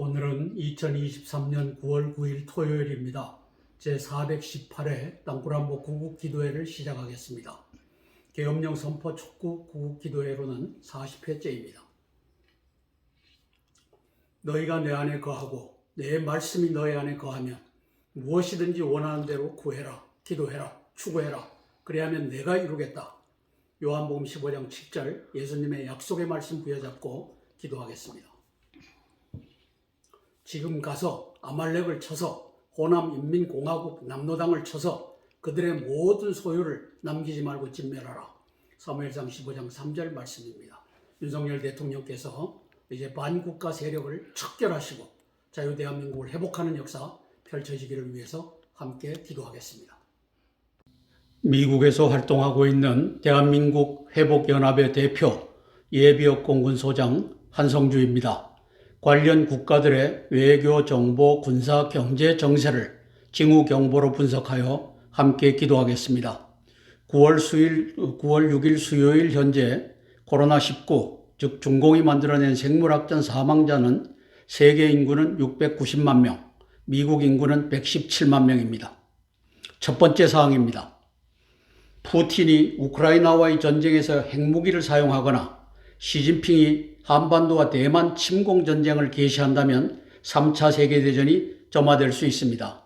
오늘은 2023년 9월 9일 토요일입니다. 제418회 땅굴안보 구국기도회를 시작하겠습니다. 계엄령 선포 촉구 구국기도회로는 40회째입니다. 너희가 내 안에 거하고 내 말씀이 너희 안에 거하면 무엇이든지 원하는 대로 구해라, 기도해라, 추구해라. 그래야면 내가 이루겠다. 요한복음 15장 7절 예수님의 약속의 말씀 부여잡고 기도하겠습니다. 지금 가서 아말렉을 쳐서 호남인민공화국 남로당을 쳐서 그들의 모든 소유를 남기지 말고 진멸하라. 사무엘상 15장 3절 말씀입니다. 윤석열 대통령께서 이제 반국가 세력을 척결하시고 자유대한민국을 회복하는 역사 펼쳐지기를 위해서 함께 기도하겠습니다. 미국에서 활동하고 있는 대한민국 회복연합의 대표 예비역 공군소장 한성주입니다. 관련 국가들의 외교, 정보, 군사, 경제 정세를 징후 경보로 분석하여 함께 기도하겠습니다. 9월 6일 수요일 현재 코로나19, 즉 중공이 만들어낸 생물학전 사망자는 세계 인구는 690만 명, 미국 인구는 117만 명입니다. 첫 번째 사항입니다. 푸틴이 우크라이나와의 전쟁에서 핵무기를 사용하거나 시진핑이 한반도와 대만 침공전쟁을 개시한다면 3차 세계대전이 점화될 수 있습니다.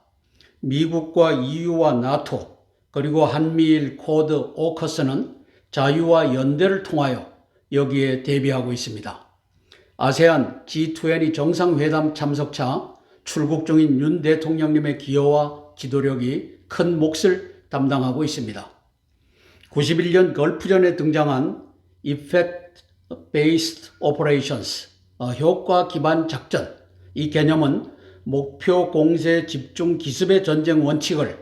미국과 EU와 나토 그리고 한미일 쿼드 오커스는 자유와 연대를 통하여 여기에 대비하고 있습니다. 아세안 G20 정상회담 참석차 출국 중인 윤 대통령님의 기여와 기도력이 큰 몫을 담당하고 있습니다. 91년 걸프전에 등장한 Effect-Based Operations, 효과 기반 작전, 이 개념은 목표 공세 집중 기습의 전쟁 원칙을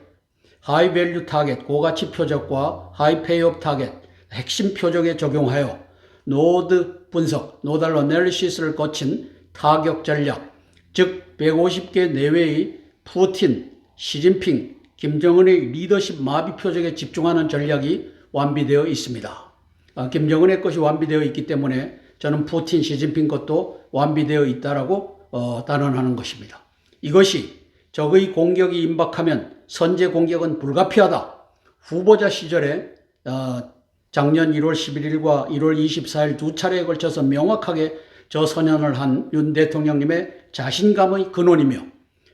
High Value Target, 고가치 표적과 High Payoff Target, 핵심 표적에 적용하여 노드 분석, 노달 어널리시스를 거친 타격 전략, 즉 150개 내외의 푸틴, 시진핑, 김정은의 리더십 마비 표적에 집중하는 전략이 완비되어 있습니다. 김정은의 것이 완비되어 있기 때문에 저는 푸틴, 시진핑 것도 완비되어 있다라고 단언하는 것입니다. 이것이 적의 공격이 임박하면 선제 공격은 불가피하다. 후보자 시절에 작년 1월 11일과 1월 24일 두 차례에 걸쳐서 명확하게 저 선언을 한 윤 대통령님의 자신감의 근원이며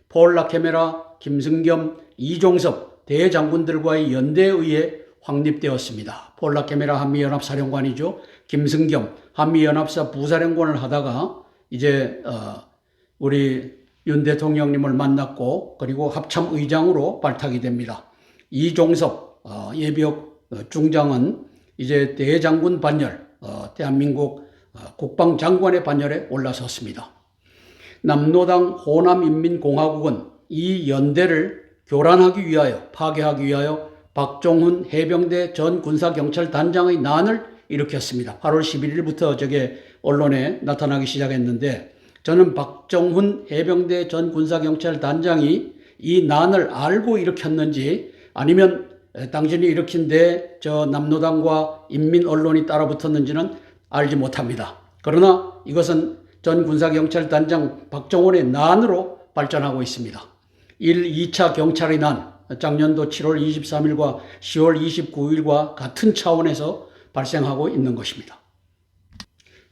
폴 라케메라, 김승겸, 이종섭 대장군들과의 연대에 의해 확립되었습니다. 폴 라케메라 한미연합사령관이죠. 김승겸 한미연합사 부사령관을 하다가 이제 우리 윤 대통령님을 만났고 그리고 합참의장으로 발탁이 됩니다. 이종섭 예비역 중장은 이제 대장군 반열, 대한민국 국방장관의 반열에 올라섰습니다. 남로당 호남인민공화국은 이 연대를 교란하기 위하여, 파괴하기 위하여 박종훈 해병대 전 군사경찰단장의 난을 일으켰습니다. 8월 11일부터 저게 언론에 나타나기 시작했는데 저는 박종훈 해병대 전 군사경찰단장이 이 난을 알고 일으켰는지 아니면 당신이 일으킨데 저 남로당과 인민언론이 따라붙었는지는 알지 못합니다. 그러나 이것은 전 군사경찰단장 박종훈의 난으로 발전하고 있습니다. 2차 경찰의 난, 작년도 7월 23일과 10월 29일과 같은 차원에서 발생하고 있는 것입니다.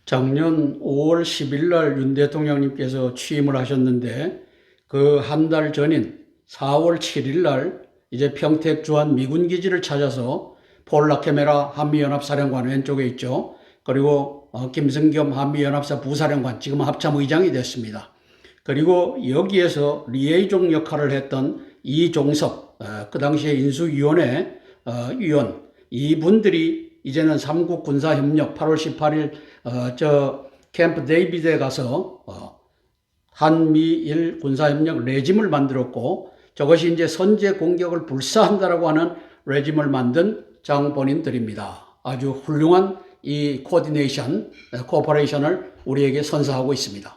작년 5월 10일 날 윤 대통령님께서 취임을 하셨는데 그 한 달 전인 4월 7일 날 이제 평택 주한 미군 기지를 찾아서 폴 라케메라 한미연합사령관 왼쪽에 있죠. 그리고 김승겸 한미연합사 부사령관 지금 합참의장이 됐습니다. 그리고 여기에서 리에이종 역할을 했던 이종섭 그 당시에 인수위원회 위원 이분들이 이제는 삼국 군사협력 8월 18일 저 캠프 데이비드에 가서 한미일 군사협력 레짐을 만들었고 저것이 이제 선제 공격을 불사한다라고 하는 레짐을 만든 장본인들입니다. 아주 훌륭한 이 코디네이션, 코퍼레이션을 우리에게 선사하고 있습니다.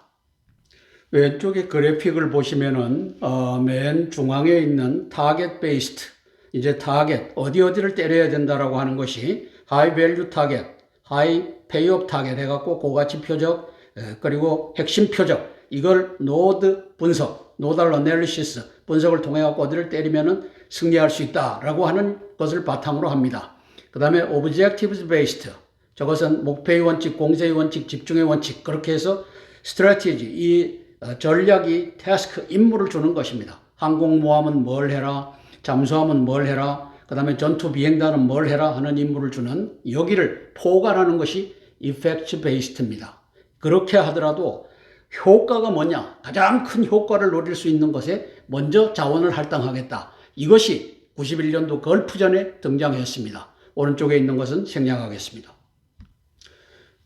왼쪽에 그래픽을 보시면은 맨 중앙에 있는 타겟 베이스트, 이제 타겟 어디를 때려야 된다라고 하는 것이 하이 밸류 타겟, 하이 페이업 타겟 해갖고 고가치 표적 그리고 핵심 표적 이걸 노드 분석, 노달 어널리시스 분석을 통해 갖고 어디를 때리면은 승리할 수 있다라고 하는 것을 바탕으로 합니다. 그 다음에 objectives based, 저것은 목표의 원칙, 공세의 원칙, 집중의 원칙, 그렇게 해서 strategy, 이 전략이 태스크, 임무를 주는 것입니다. 항공모함은 뭘 해라, 잠수함은 뭘 해라, 그 다음에 전투 비행단은 뭘 해라 하는 임무를 주는, 여기를 포괄하는 것이 effect based입니다. 그렇게 하더라도 효과가 뭐냐, 가장 큰 효과를 노릴 수 있는 것에 먼저 자원을 할당하겠다. 이것이 91년도 걸프전에 등장했습니다. 오른쪽에 있는 것은 생략하겠습니다.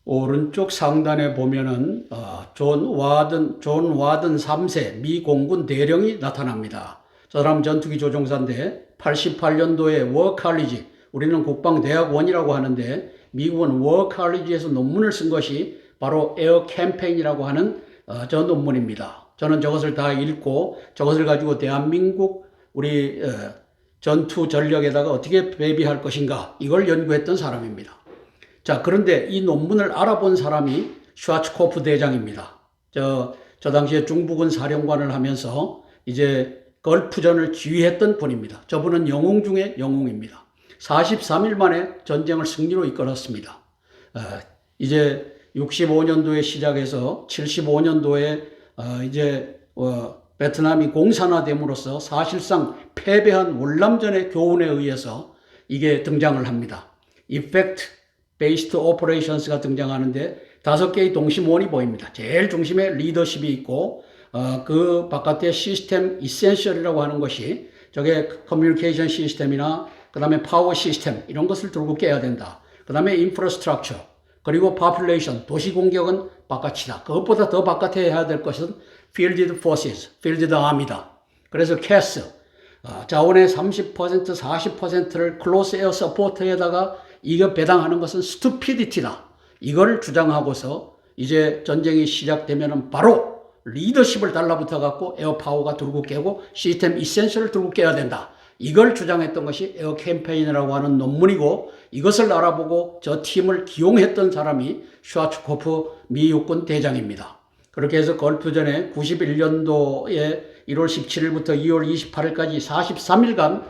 오른쪽 상단에 보면은 존 와든 3세 미 공군 대령이 나타납니다. 저 사람 전투기 조종사인데 88년도에 워칼리지, 우리는 국방대학원이라고 하는데 미국은 워칼리지에서 논문을 쓴 것이 바로 에어 캠페인이라고 하는 저 논문입니다. 저는 저것을 다 읽고 저것을 가지고 대한민국 우리 전투 전력에다가 어떻게 배비할 것인가, 이걸 연구했던 사람입니다. 자, 그런데 이 논문을 알아본 사람이 슈와츠코프 대장입니다. 저 당시에 중부군 사령관을 하면서 이제 걸프전을 지휘했던 분입니다. 저분은 영웅 중에 영웅입니다. 43일 만에 전쟁을 승리로 이끌었습니다. 이제 65년도에 시작해서 75년도에 이제 베트남이 공산화됨으로써 사실상 패배한 월남전의 교훈에 의해서 이게 등장을 합니다. Effect Based Operations가 등장하는데 5개의 동심원이 보입니다. 제일 중심에 리더십이 있고 그 바깥에 시스템 이센셜이라고 하는 것이 저게 커뮤니케이션 시스템이나 그 다음에 파워 시스템 이런 것을 들고 깨야 된다. 그 다음에 인프라스트럭처, 그리고 population, 도시 공격은 바깥이다. 그것보다 더 바깥에 해야 될 것은 fielded forces, fielded army다. 그래서 CAS, 자원의 30%, 40%를 close air support에다가 이거 배당하는 것은 stupidity다. 이걸 주장하고서 이제 전쟁이 시작되면은 바로 리더십을 달라붙어 갖고 에어파워가 들고 깨고 시스템 이센셜을 들고 깨야 된다. 이걸 주장했던 것이 에어 캠페인이라고 하는 논문이고, 이것을 알아보고 저 팀을 기용했던 사람이 슈와츠코프 미 육군 대장입니다. 그렇게 해서 걸프전에 91년도에 1월 17일부터 2월 28일까지 43일간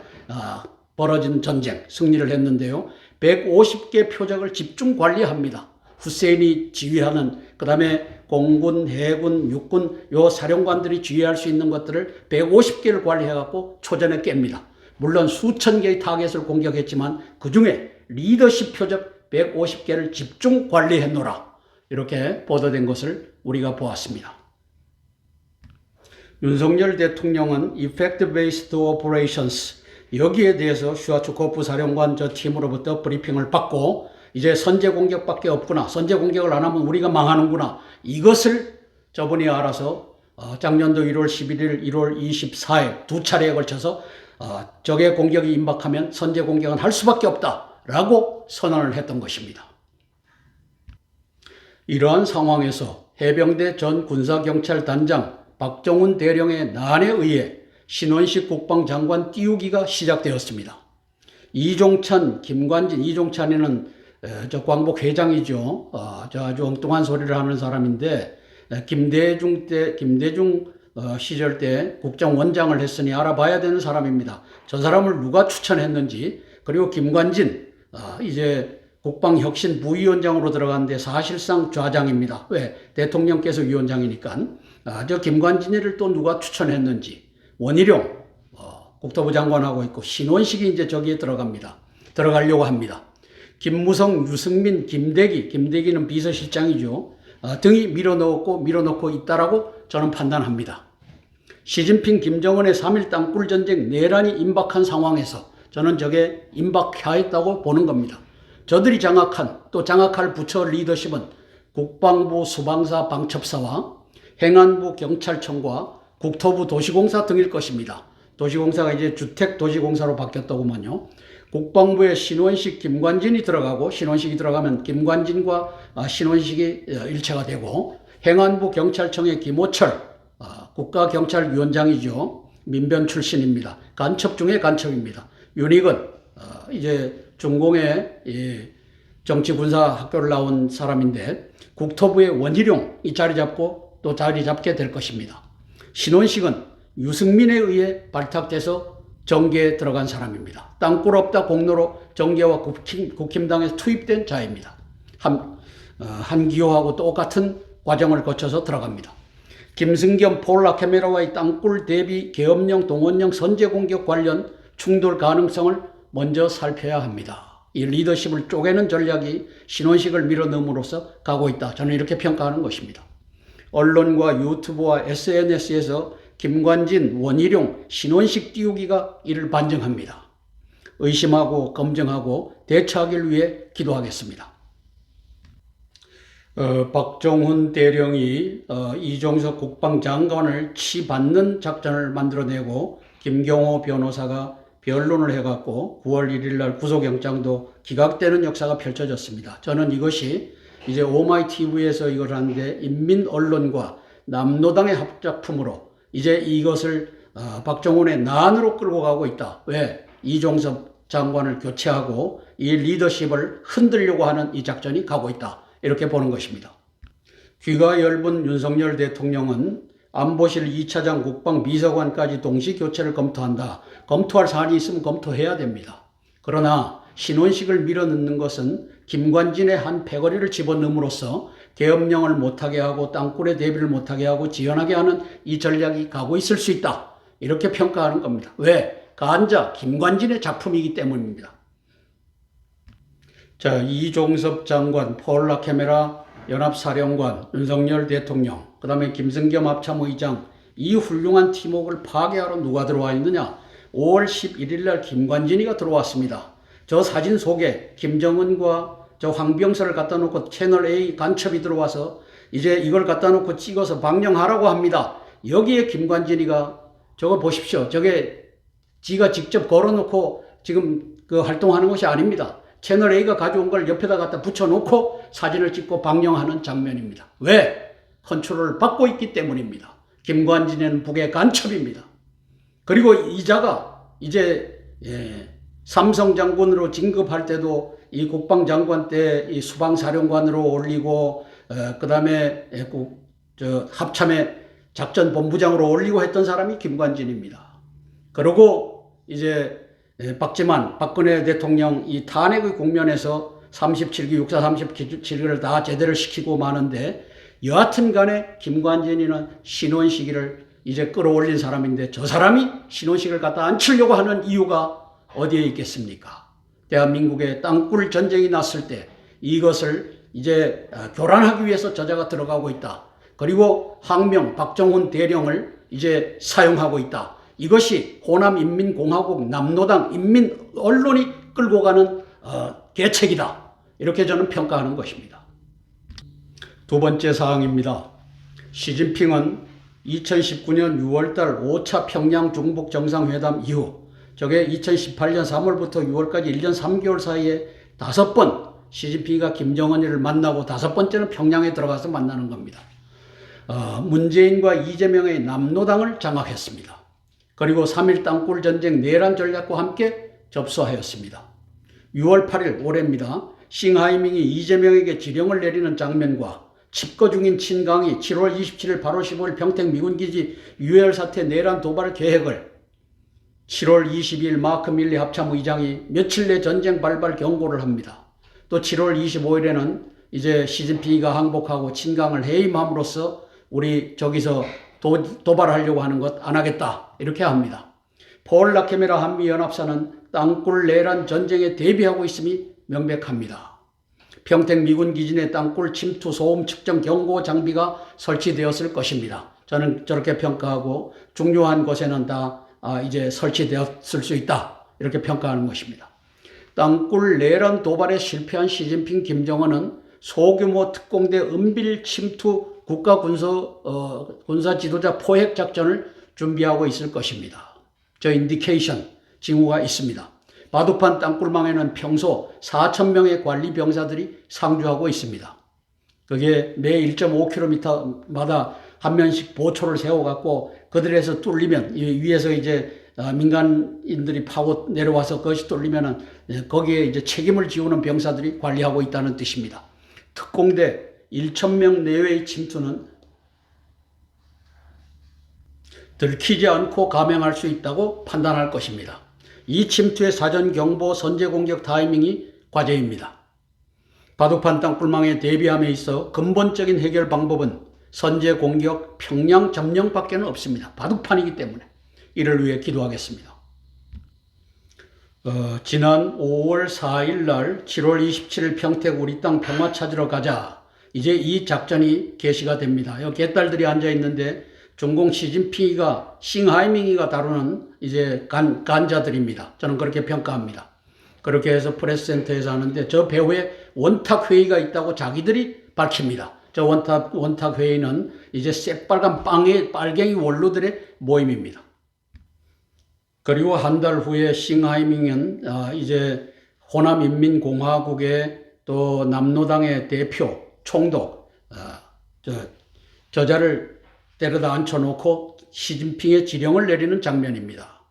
벌어진 전쟁 승리를 했는데요. 150개 표적을 집중 관리합니다. 후세인이 지휘하는, 그 다음에 공군, 해군, 육군 요 사령관들이 지휘할 수 있는 것들을 150개를 관리해갖고 초전에 깹니다. 물론 수천 개의 타겟을 공격했지만 그 중에 리더십 표적 150개를 집중 관리했노라. 이렇게 보도된 것을 우리가 보았습니다. 윤석열 대통령은 Effect Based Operations, 여기에 대해서 슈와츠코프 사령관 저 팀으로부터 브리핑을 받고 이제 선제 공격밖에 없구나, 선제 공격을 안 하면 우리가 망하는구나, 이것을 저분이 알아서 작년도 1월 11일, 1월 24일 두 차례에 걸쳐서 적의 공격이 임박하면 선제 공격은 할 수밖에 없다라고 선언을 했던 것입니다. 이러한 상황에서 해병대 전 군사경찰단장 박정훈 대령의 난에 의해 신원식 국방장관 띄우기가 시작되었습니다. 이종찬, 김관진, 이종찬이는 저 광복 회장이죠. 저 아주 엉뚱한 소리를 하는 사람인데 김대중 시절 때 국정원장을 했으니 알아봐야 되는 사람입니다. 저 사람을 누가 추천했는지, 그리고 김관진 이제 국방혁신 부위원장으로 들어갔는데 사실상 좌장입니다. 왜? 대통령께서 위원장이니까. 저 김관진이를 또 누가 추천했는지, 원희룡 국토부 장관하고 있고 신원식이 이제 저기에 들어가려고 합니다. 김무성, 유승민, 김대기는 비서실장이죠. 등이 밀어넣고 있다라고 저는 판단합니다. 시진핑, 김정은의 3.1 땅굴 전쟁 내란이 임박한 상황에서 저는 저게 임박하였다고 보는 겁니다. 저들이 장악한, 또 장악할 부처 리더십은 국방부 수방사 방첩사와 행안부 경찰청과 국토부 도시공사 등일 것입니다. 도시공사가 이제 주택도시공사로 바뀌었더구만요. 국방부에 신원식, 김관진이 들어가고, 신원식이 들어가면 김관진과 신원식이 일체가 되고, 행안부 경찰청의 김호철 국가경찰위원장이죠. 민변 출신입니다. 간첩 중에 간첩입니다. 윤익은 이제 중공의 정치군사 학교를 나온 사람인데 국토부의 원희룡이 자리 잡고 또 자리 잡게 될 것입니다. 신원식은 유승민에 의해 발탁돼서 정계에 들어간 사람입니다. 땅굴 없다 공로로 정계와 국힘당에 투입된 자입니다. 한기호하고 똑같은 과정을 거쳐서 들어갑니다. 김승겸, 폴 라케메라와의 땅굴 대비 계엄령, 동원령 선제 공격 관련 충돌 가능성을 먼저 살펴야 합니다. 이 리더십을 쪼개는 전략이 신원식을 밀어넣음으로써 가고 있다. 저는 이렇게 평가하는 것입니다. 언론과 유튜브와 SNS에서 김관진, 원희룡, 신원식 띄우기가 이를 반증합니다. 의심하고 검증하고 대처하기를 위해 기도하겠습니다. 박정훈 대령이 이종석 국방장관을 치받는 작전을 만들어내고 김경호 변호사가 변론을 해갖고 9월 1일 날 구속영장도 기각되는 역사가 펼쳐졌습니다. 저는 이것이 이제 오마이TV에서 이걸 하는데 인민언론과 남노당의 합작품으로 이제 이것을 박정훈의 난으로 끌고 가고 있다. 왜? 이종석 장관을 교체하고 이 리더십을 흔들려고 하는 이 작전이 가고 있다. 이렇게 보는 것입니다. 귀가 얇은 윤석열 대통령은 안보실 2차장 국방비서관까지 동시 교체를 검토한다. 검토할 사안이 있으면 검토해야 됩니다. 그러나 신원식을 밀어넣는 것은 김관진의 한 패거리를 집어넣음으로써 계엄령을 못하게 하고 땅굴에 대비를 못하게 하고 지연하게 하는 이 전략이 가고 있을 수 있다. 이렇게 평가하는 겁니다. 왜? 간자 김관진의 작품이기 때문입니다. 자, 이종섭 장관, 폴 라케메라 연합사령관, 윤석열 대통령, 그 다음에 김승겸 합참의장, 이 훌륭한 팀워크를 파괴하러 누가 들어와 있느냐? 5월 11일 날 김관진이가 들어왔습니다. 저 사진 속에 김정은과 저 황병서를 갖다 놓고 채널A 간첩이 들어와서 이제 이걸 갖다 놓고 찍어서 방영하라고 합니다. 여기에 김관진이가 저거 보십시오. 저게 지가 직접 걸어놓고 지금 그 활동하는 것이 아닙니다. 채널A가 가져온 걸 옆에다 갖다 붙여놓고 사진을 찍고 방영하는 장면입니다. 왜? 컨트롤을 받고 있기 때문입니다. 김관진은 북의 간첩입니다. 그리고 이자가 이제 삼성 장군으로 진급할 때도 이 국방장관 때 이 수방사령관으로 올리고 그 다음에 합참의 작전본부장으로 올리고 했던 사람이 김관진입니다. 그리고 이제 박근혜 대통령 이 탄핵의 국면에서 37기 육사 37기를 다 제대로 시키고 마는데 여하튼 간에 김관진이는 신원식을 이제 끌어올린 사람인데 저 사람이 신원식을 갖다 앉히려고 하는 이유가 어디에 있겠습니까? 대한민국의 땅굴 전쟁이 났을 때 이것을 이제 교란하기 위해서 저자가 들어가고 있다. 그리고 항명 박정훈 대령을 이제 사용하고 있다. 이것이 호남인민공화국 남노당 인민 언론이 끌고 가는 계책이다. 이렇게 저는 평가하는 것입니다. 두 번째 사항입니다. 시진핑은 2019년 6월달 5차 평양 중북 정상회담 이후 저게 2018년 3월부터 6월까지 1년 3개월 사이에 5번 시진핑이가 김정은이를 만나고 5번째는 평양에 들어가서 만나는 겁니다. 문재인과 이재명의 남노당을 장악했습니다. 그리고 3.1 땅굴 전쟁 내란 전략과 함께 접수하였습니다. 6월 8일 올해입니다. 싱하이밍이 이재명에게 지령을 내리는 장면과 집거 중인 친강이 7월 27일, 8월 15일 평택 미군기지 유혈 사태 내란 도발 계획을 7월 22일 마크 밀리 합참의장이 며칠 내 전쟁 발발 경고를 합니다. 또 7월 25일에는 이제 시진핑이가 항복하고 친강을 해임함으로써 우리 저기서 도발하려고 하는 것 안 하겠다. 이렇게 합니다. 폴 라케메라 한미연합사는 땅굴 내란 전쟁에 대비하고 있음이 명백합니다. 평택 미군 기지 내 땅굴 침투 소음 측정 경고 장비가 설치되었을 것입니다. 저는 저렇게 평가하고 중요한 곳에는 다 이제 설치되었을 수 있다. 이렇게 평가하는 것입니다. 땅굴 내란 도발에 실패한 시진핑 김정은은 소규모 특공대 은빌 침투 국가 군사 지도자 포획 작전을 준비하고 있을 것입니다. 저 인디케이션 징후가 있습니다. 바둑판 땅굴망에는 평소 4,000명의 관리 병사들이 상주하고 있습니다. 그게 매 1.5km마다 한 명씩 보초를 세워갖고 그들에서 뚫리면 위에서 이제 민간인들이 파고 내려와서 그것이 뚫리면은 거기에 이제 책임을 지우는 병사들이 관리하고 있다는 뜻입니다. 특공대 1,000명 내외의 침투는 들키지 않고 감행할 수 있다고 판단할 것입니다. 이 침투의 사전 경보, 선제 공격 타이밍이 과제입니다. 바둑판 땅굴망에 대비함에 있어 근본적인 해결 방법은 선제 공격, 평양 점령밖에는 없습니다. 바둑판이기 때문에 이를 위해 기도하겠습니다. 지난 5월 4일 날 7월 27일 평택 우리 땅 평화 찾으러 가자. 이제 이 작전이 개시가 됩니다. 여기 개딸들이 앉아 있는데 중공 시진핑이가 싱하이밍이가 다루는 이제 간자들입니다. 저는 그렇게 평가합니다. 그렇게 해서 프레스센터에서 하는데 저 배후에 원탁 회의가 있다고 자기들이 밝힙니다. 저 원탁 회의는 이제 새빨간 빨갱이 원로들의 모임입니다. 그리고 한 달 후에 싱하이밍은 이제 호남인민공화국의 또 남로당의 대표 총독 저자를 데려다 앉혀놓고 시진핑의 지령을 내리는 장면입니다.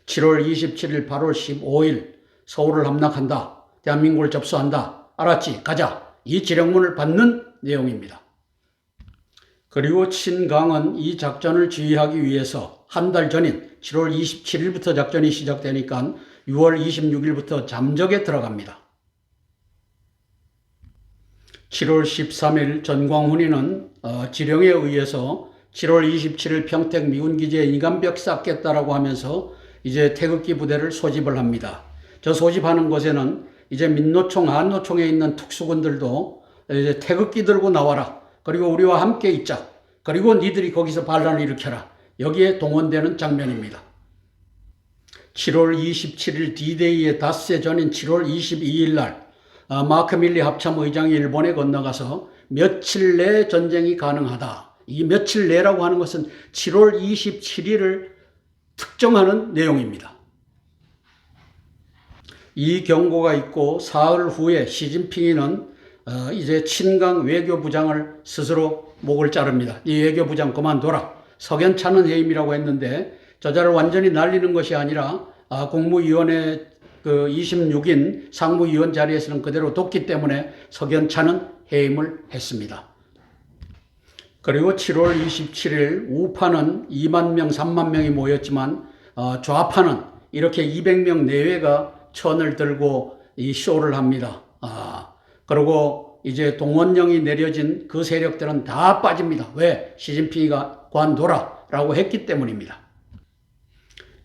7월 27일, 8월 15일 서울을 함락한다. 대한민국을 접수한다. 알았지? 가자. 이 지령문을 받는 내용입니다. 그리고 친강은 이 작전을 지휘하기 위해서 한 달 전인 7월 27일부터 작전이 시작되니까 6월 26일부터 잠적에 들어갑니다. 7월 13일 전광훈이는 지령에 의해서 7월 27일 평택 미군기지에 인간벽 쌓겠다라고 하면서 이제 태극기 부대를 소집을 합니다. 저 소집하는 곳에는 이제 민노총, 한노총에 있는 특수군들도 이제 태극기 들고 나와라. 그리고 우리와 함께 있자. 그리고 니들이 거기서 반란을 일으켜라. 여기에 동원되는 장면입니다. 7월 27일 D-Day의 닷새 전인 7월 22일 날 마크 밀리 합참 의장이 일본에 건너가서 며칠 내 전쟁이 가능하다. 이 며칠 내라고 하는 것은 7월 27일을 특정하는 내용입니다. 이 경고가 있고 사흘 후에 시진핑이는 이제 친강 외교부장을 스스로 목을 자릅니다. 이 외교부장 그만둬라. 석연찮은 해임이라고 했는데 저자를 완전히 날리는 것이 아니라 국무위원회 그 26인 상무위원 자리에서는 그대로 뒀기 때문에 석연찮은 해임을 했습니다. 그리고 7월 27일 우파는 2만 명, 3만 명이 모였지만 좌파는 이렇게 200명 내외가 천을 들고 이 쇼를 합니다. 그리고 이제 동원령이 내려진 그 세력들은 다 빠집니다. 왜? 시진핑이가 관둬라 라고 했기 때문입니다.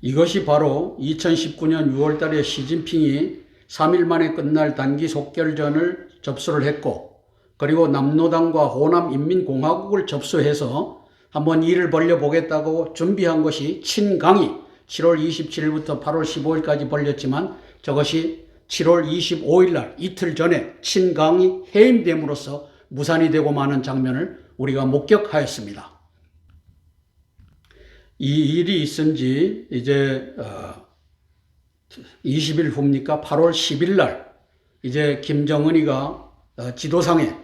이것이 바로 2019년 6월 달에 시진핑이 3일 만에 끝날 단기 속결전을 접수를 했고 그리고 남로당과 호남인민공화국을 접수해서 한번 일을 벌려보겠다고 준비한 것이 친강이 7월 27일부터 8월 15일까지 벌렸지만 저것이 7월 25일 날 이틀 전에 친강이 해임됨으로써 무산이 되고 마는 장면을 우리가 목격하였습니다. 이 일이 있은 지 이제 20일 후입니까? 8월 10일 날 이제 김정은이가 지도상에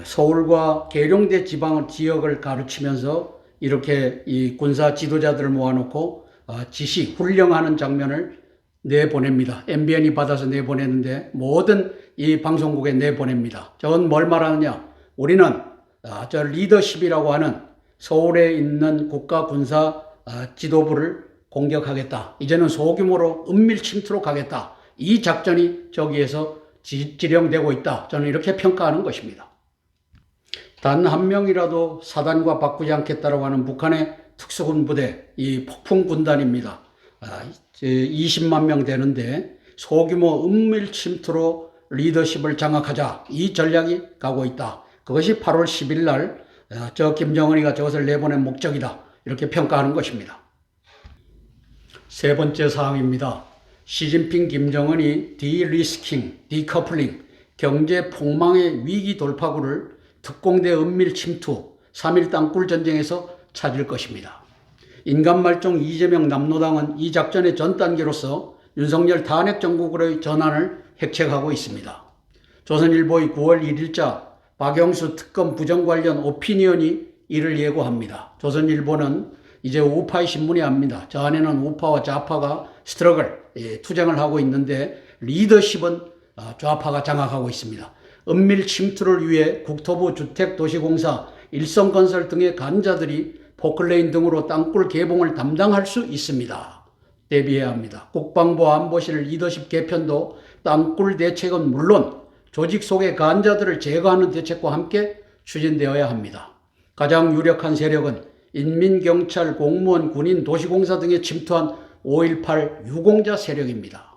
서울과 계룡대 지역을 가르치면서 이렇게 이 군사 지도자들을 모아놓고 지시, 훈령하는 장면을 내보냅니다. MBN이 받아서 내보내는데 모든 이 방송국에 내보냅니다. 저건 뭘 말하느냐? 우리는 저 리더십이라고 하는 서울에 있는 국가 군사 지도부를 공격하겠다. 이제는 소규모로 은밀 침투로 가겠다. 이 작전이 저기에서 지령되고 있다. 저는 이렇게 평가하는 것입니다. 단 한 명이라도 사단과 바꾸지 않겠다라고 하는 북한의 특수군 부대, 이 폭풍군단입니다. 20만 명 되는데 소규모 은밀 침투로 리더십을 장악하자. 이 전략이 가고 있다. 그것이 8월 10일 날 저 김정은이가 저것을 내보낸 목적이다. 이렇게 평가하는 것입니다. 세 번째 사항입니다. 시진핑 김정은이 디리스킹, 디커플링, 경제 폭망의 위기 돌파구를 특공대 은밀 침투, 3.1 땅굴 전쟁에서 찾을 것입니다. 인간말종 이재명 남로당은 이 작전의 전 단계로서 윤석열 탄핵 정국으로의 전환을 핵책하고 있습니다. 조선일보의 9월 1일자 박영수 특검 부정 관련 오피니언이 이를 예고합니다. 조선일보는 이제 우파의 신문이 압니다. 저 안에는 우파와 좌파가 스트러글, 투쟁을 하고 있는데 리더십은 좌파가 장악하고 있습니다. 은밀 침투를 위해 국토부 주택도시공사, 일성건설 등의 간자들이 포클레인 등으로 땅굴 개봉을 담당할 수 있습니다. 대비해야 합니다. 국방부 안보실 리더십 개편도 땅굴 대책은 물론 조직 속의 간자들을 제거하는 대책과 함께 추진되어야 합니다. 가장 유력한 세력은 인민경찰, 공무원, 군인, 도시공사 등에 침투한 5.18 유공자 세력입니다.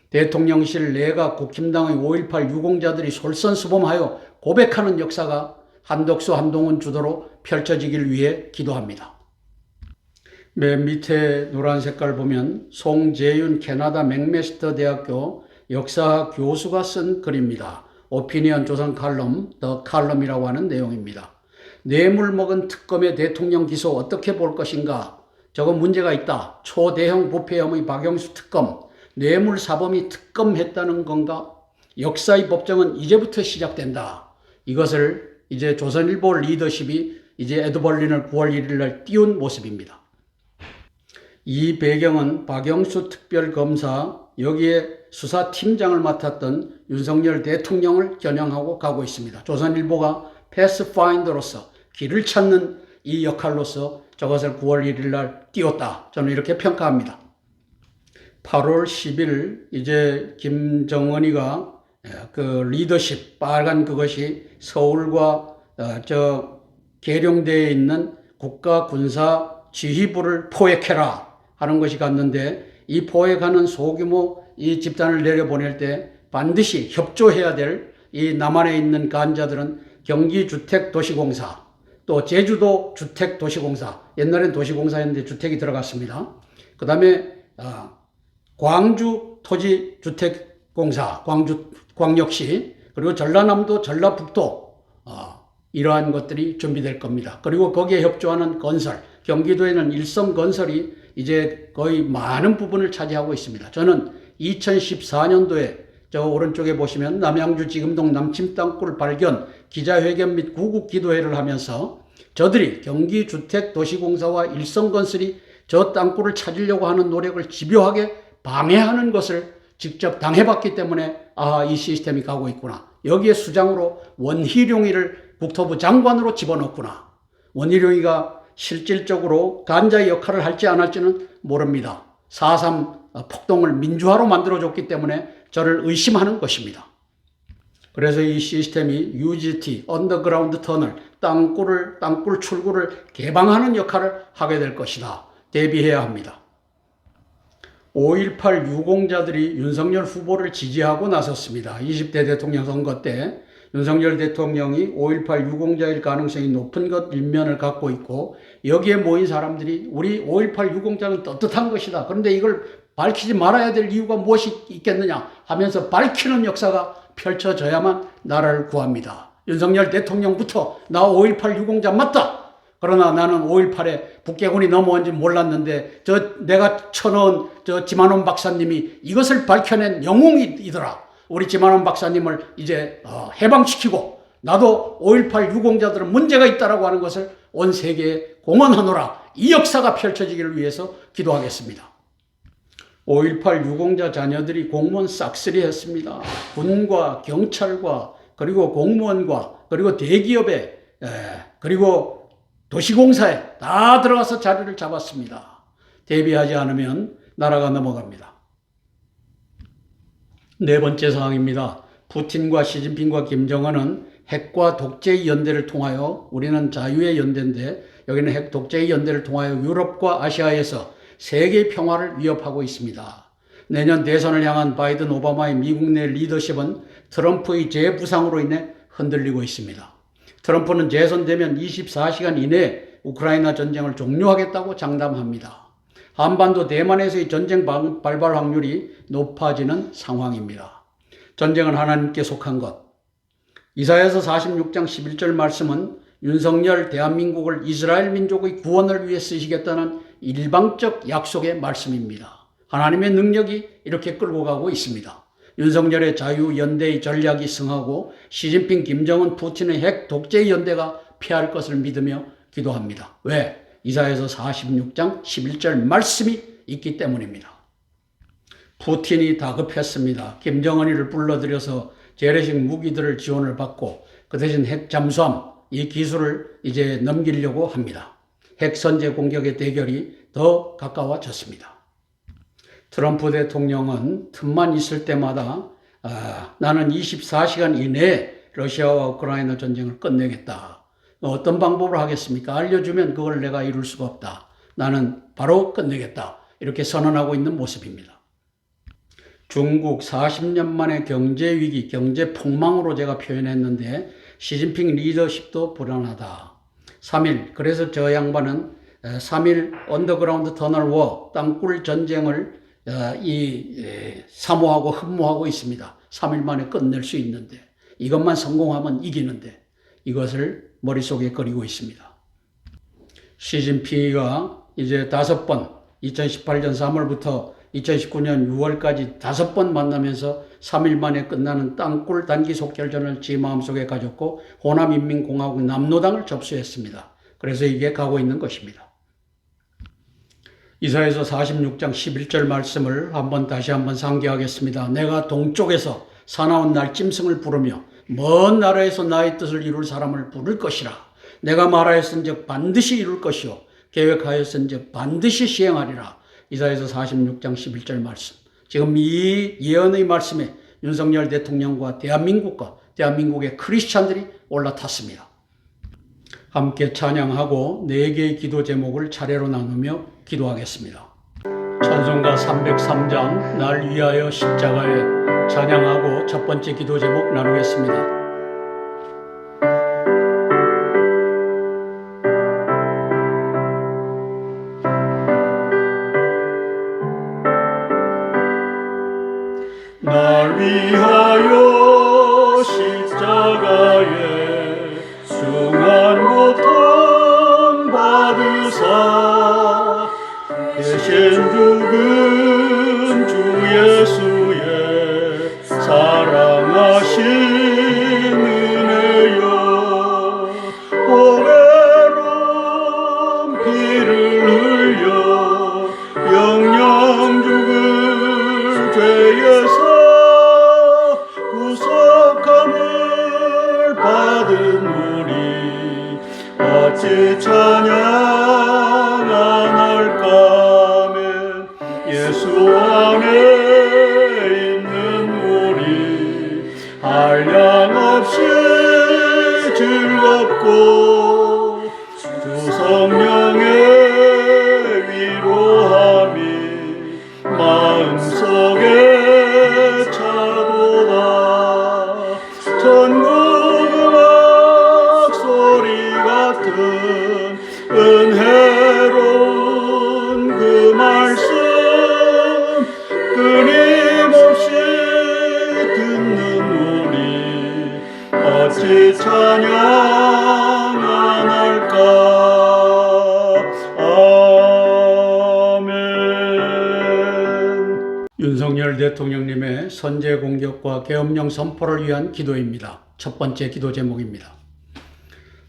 대통령실, 내각, 국힘당의 5.18 유공자들이 솔선수범하여 고백하는 역사가 한덕수, 한동훈 주도로 펼쳐지길 위해 기도합니다. 맨 밑에 노란 색깔 보면 송재윤 캐나다 맥메스터 대학교 역사학 교수가 쓴 글입니다. 오피니언 조선 칼럼, 더 칼럼이라고 하는 내용입니다. 뇌물 먹은 특검의 대통령 기소 어떻게 볼 것인가? 저거 문제가 있다. 초대형 부패 혐의 박영수 특검, 뇌물 사범이 특검했다는 건가? 역사의 법정은 이제부터 시작된다. 이것을 이제 조선일보 리더십이 이제 에드벌린을 9월 1일 날 띄운 모습입니다. 이 배경은 박영수 특별검사, 여기에 수사팀장을 맡았던 윤석열 대통령을 겨냥하고 가고 있습니다. 조선일보가 패스파인더로서 길을 찾는 이 역할로서 저것을 9월 1일 날 띄웠다. 저는 이렇게 평가합니다. 8월 10일 이제 김정은이가 그 리더십 빨간 그것이 서울과 계룡대에 있는 국가군사지휘부를 포획해라 하는 것이 갔는데, 이 포획하는 소규모 이 집단을 내려보낼 때 반드시 협조해야 될 이 남한에 있는 간자들은 경기주택도시공사, 또 제주도 주택도시공사, 옛날엔 도시공사였는데 주택이 들어갔습니다. 그 다음에 광주토지주택공사, 광역시, 그리고 전라남도, 전라북도, 이러한 것들이 준비될 겁니다. 그리고 거기에 협조하는 건설, 경기도에는 일성건설이 이제 거의 많은 부분을 차지하고 있습니다. 저는 2014년도에 저 오른쪽에 보시면 남양주 지금동 남침 땅굴 발견 기자회견 및 구국기도회를 하면서 저들이 경기주택도시공사와 일성건설이 저 땅굴을 찾으려고 하는 노력을 집요하게 방해하는 것을 직접 당해봤기 때문에 이 시스템이 가고 있구나. 여기에 수장으로 원희룡이를 국토부 장관으로 집어넣구나. 원희룡이가 실질적으로 간자의 역할을 할지 안 할지는 모릅니다. 4.3 폭동을 민주화로 만들어줬기 때문에 저를 의심하는 것입니다. 그래서 이 시스템이 UGT, 언더그라운드 터널, 땅굴 출구를 개방하는 역할을 하게 될 것이다. 대비해야 합니다. 5.18 유공자들이 윤석열 후보를 지지하고 나섰습니다. 20대 대통령 선거 때 윤석열 대통령이 5.18 유공자일 가능성이 높은 것 일면을 갖고 있고, 여기에 모인 사람들이 우리 5.18 유공자는 떳떳한 것이다. 그런데 이걸 밝히지 말아야 될 이유가 무엇이 있겠느냐 하면서 밝히는 역사가 펼쳐져야만 나라를 구합니다. 윤석열 대통령부터 나 5.18 유공자 맞다. 그러나 나는 5.18에 북괴군이 넘어온지 몰랐는데 내가 쳐넣은 지만원 박사님이 이것을 밝혀낸 영웅이더라. 우리 지만원 박사님을 이제 해방시키고 나도 5.18 유공자들은 문제가 있다라고 하는 것을 온 세계에 공언하노라. 이 역사가 펼쳐지기를 위해서 기도하겠습니다. 5.18 유공자 자녀들이 공무원 싹쓸이 했습니다. 군과 경찰과 그리고 공무원과 그리고 대기업에 그리고 도시공사에 다 들어가서 자리를 잡았습니다. 대비하지 않으면 나라가 넘어갑니다. 네 번째 사항입니다. 푸틴과 시진핑과 김정은은 핵과 독재의 연대를 통하여, 우리는 자유의 연대인데 여기는 핵 독재의 연대를 통하여 유럽과 아시아에서 세계 평화를 위협하고 있습니다. 내년 대선을 향한 바이든 오바마의 미국 내 리더십은 트럼프의 재부상으로 인해 흔들리고 있습니다. 트럼프는 재선되면 24시간 이내에 우크라이나 전쟁을 종료하겠다고 장담합니다. 한반도 대만에서의 전쟁 발발 확률이 높아지는 상황입니다. 전쟁은 하나님께 속한 것. 이사야서 46장 11절 말씀은 윤석열 대한민국을 이스라엘 민족의 구원을 위해 쓰시겠다는 일방적 약속의 말씀입니다. 하나님의 능력이 이렇게 끌고 가고 있습니다. 윤석열의 자유연대의 전략이 승하고 시진핑, 김정은, 푸틴의 핵 독재의 연대가 피할 것을 믿으며 기도합니다. 왜? 이사야서 46장 11절 말씀이 있기 때문입니다. 푸틴이 다급했습니다. 김정은이를 불러들여서 재래식 무기들을 지원을 받고 그 대신 핵 잠수함 이 기술을 이제 넘기려고 합니다. 핵선제 공격의 대결이 더 가까워졌습니다. 트럼프 대통령은 틈만 있을 때마다 나는 24시간 이내에 러시아와 우크라이나 전쟁을 끝내겠다. 어떤 방법으로 하겠습니까? 알려주면 그걸 내가 이룰 수가 없다. 나는 바로 끝내겠다. 이렇게 선언하고 있는 모습입니다. 중국 40년 만의 경제 위기, 경제 폭망으로 제가 표현했는데 시진핑 리더십도 불안하다. 3일, 그래서 저 양반은 3일 언더그라운드 터널 워, 땅굴 전쟁을 사모하고 흠모하고 있습니다. 3일 만에 끝낼 수 있는데, 이것만 성공하면 이기는데, 이것을 머릿속에 그리고 있습니다. 시진핑이가 이제 5번, 2018년 3월부터 2019년 6월까지 5번 만나면서 3일 만에 끝나는 땅굴 단기 속결전을 제 마음속에 가졌고 호남인민공화국 남로당을 접수했습니다. 그래서 이게 가고 있는 것입니다. 이사야서 46장 11절 말씀을 다시 한번 상기하겠습니다. 내가 동쪽에서 사나운 날짐승을 부르며 먼 나라에서 나의 뜻을 이룰 사람을 부를 것이라. 내가 말하였은즉 반드시 이룰 것이요 계획하였은즉 반드시 시행하리라. 이사야서 46장 11절 말씀. 지금 이 예언의 말씀에 윤석열 대통령과 대한민국의 크리스찬들이 올라탔습니다. 함께 찬양하고 4개의 기도 제목을 차례로 나누며 기도하겠습니다. 찬송가 303장 날 위하여 십자가에 찬양하고 첫 번째 기도 제목 나누겠습니다. 날 위하여 십자가에 중한 고통 받으사 대신 죽은 주 예수의 사랑하신 은혜여 보배로운 피를 흘려 영영 죽은 죄에서 구속함을 받은 우리 어찌 찬양하날까면 예수 안에 있는 우리 한량없이 즐겁고 주 성령의 위로함이 마음속에 차도다. 전국음악 소리 같은 은혜로운 그 말씀 끊임없이 듣는 우리 어찌 찬양하날까. 윤석열 대통령님의 선제 공격과 계엄령 선포를 위한 기도입니다. 첫 번째 기도 제목입니다.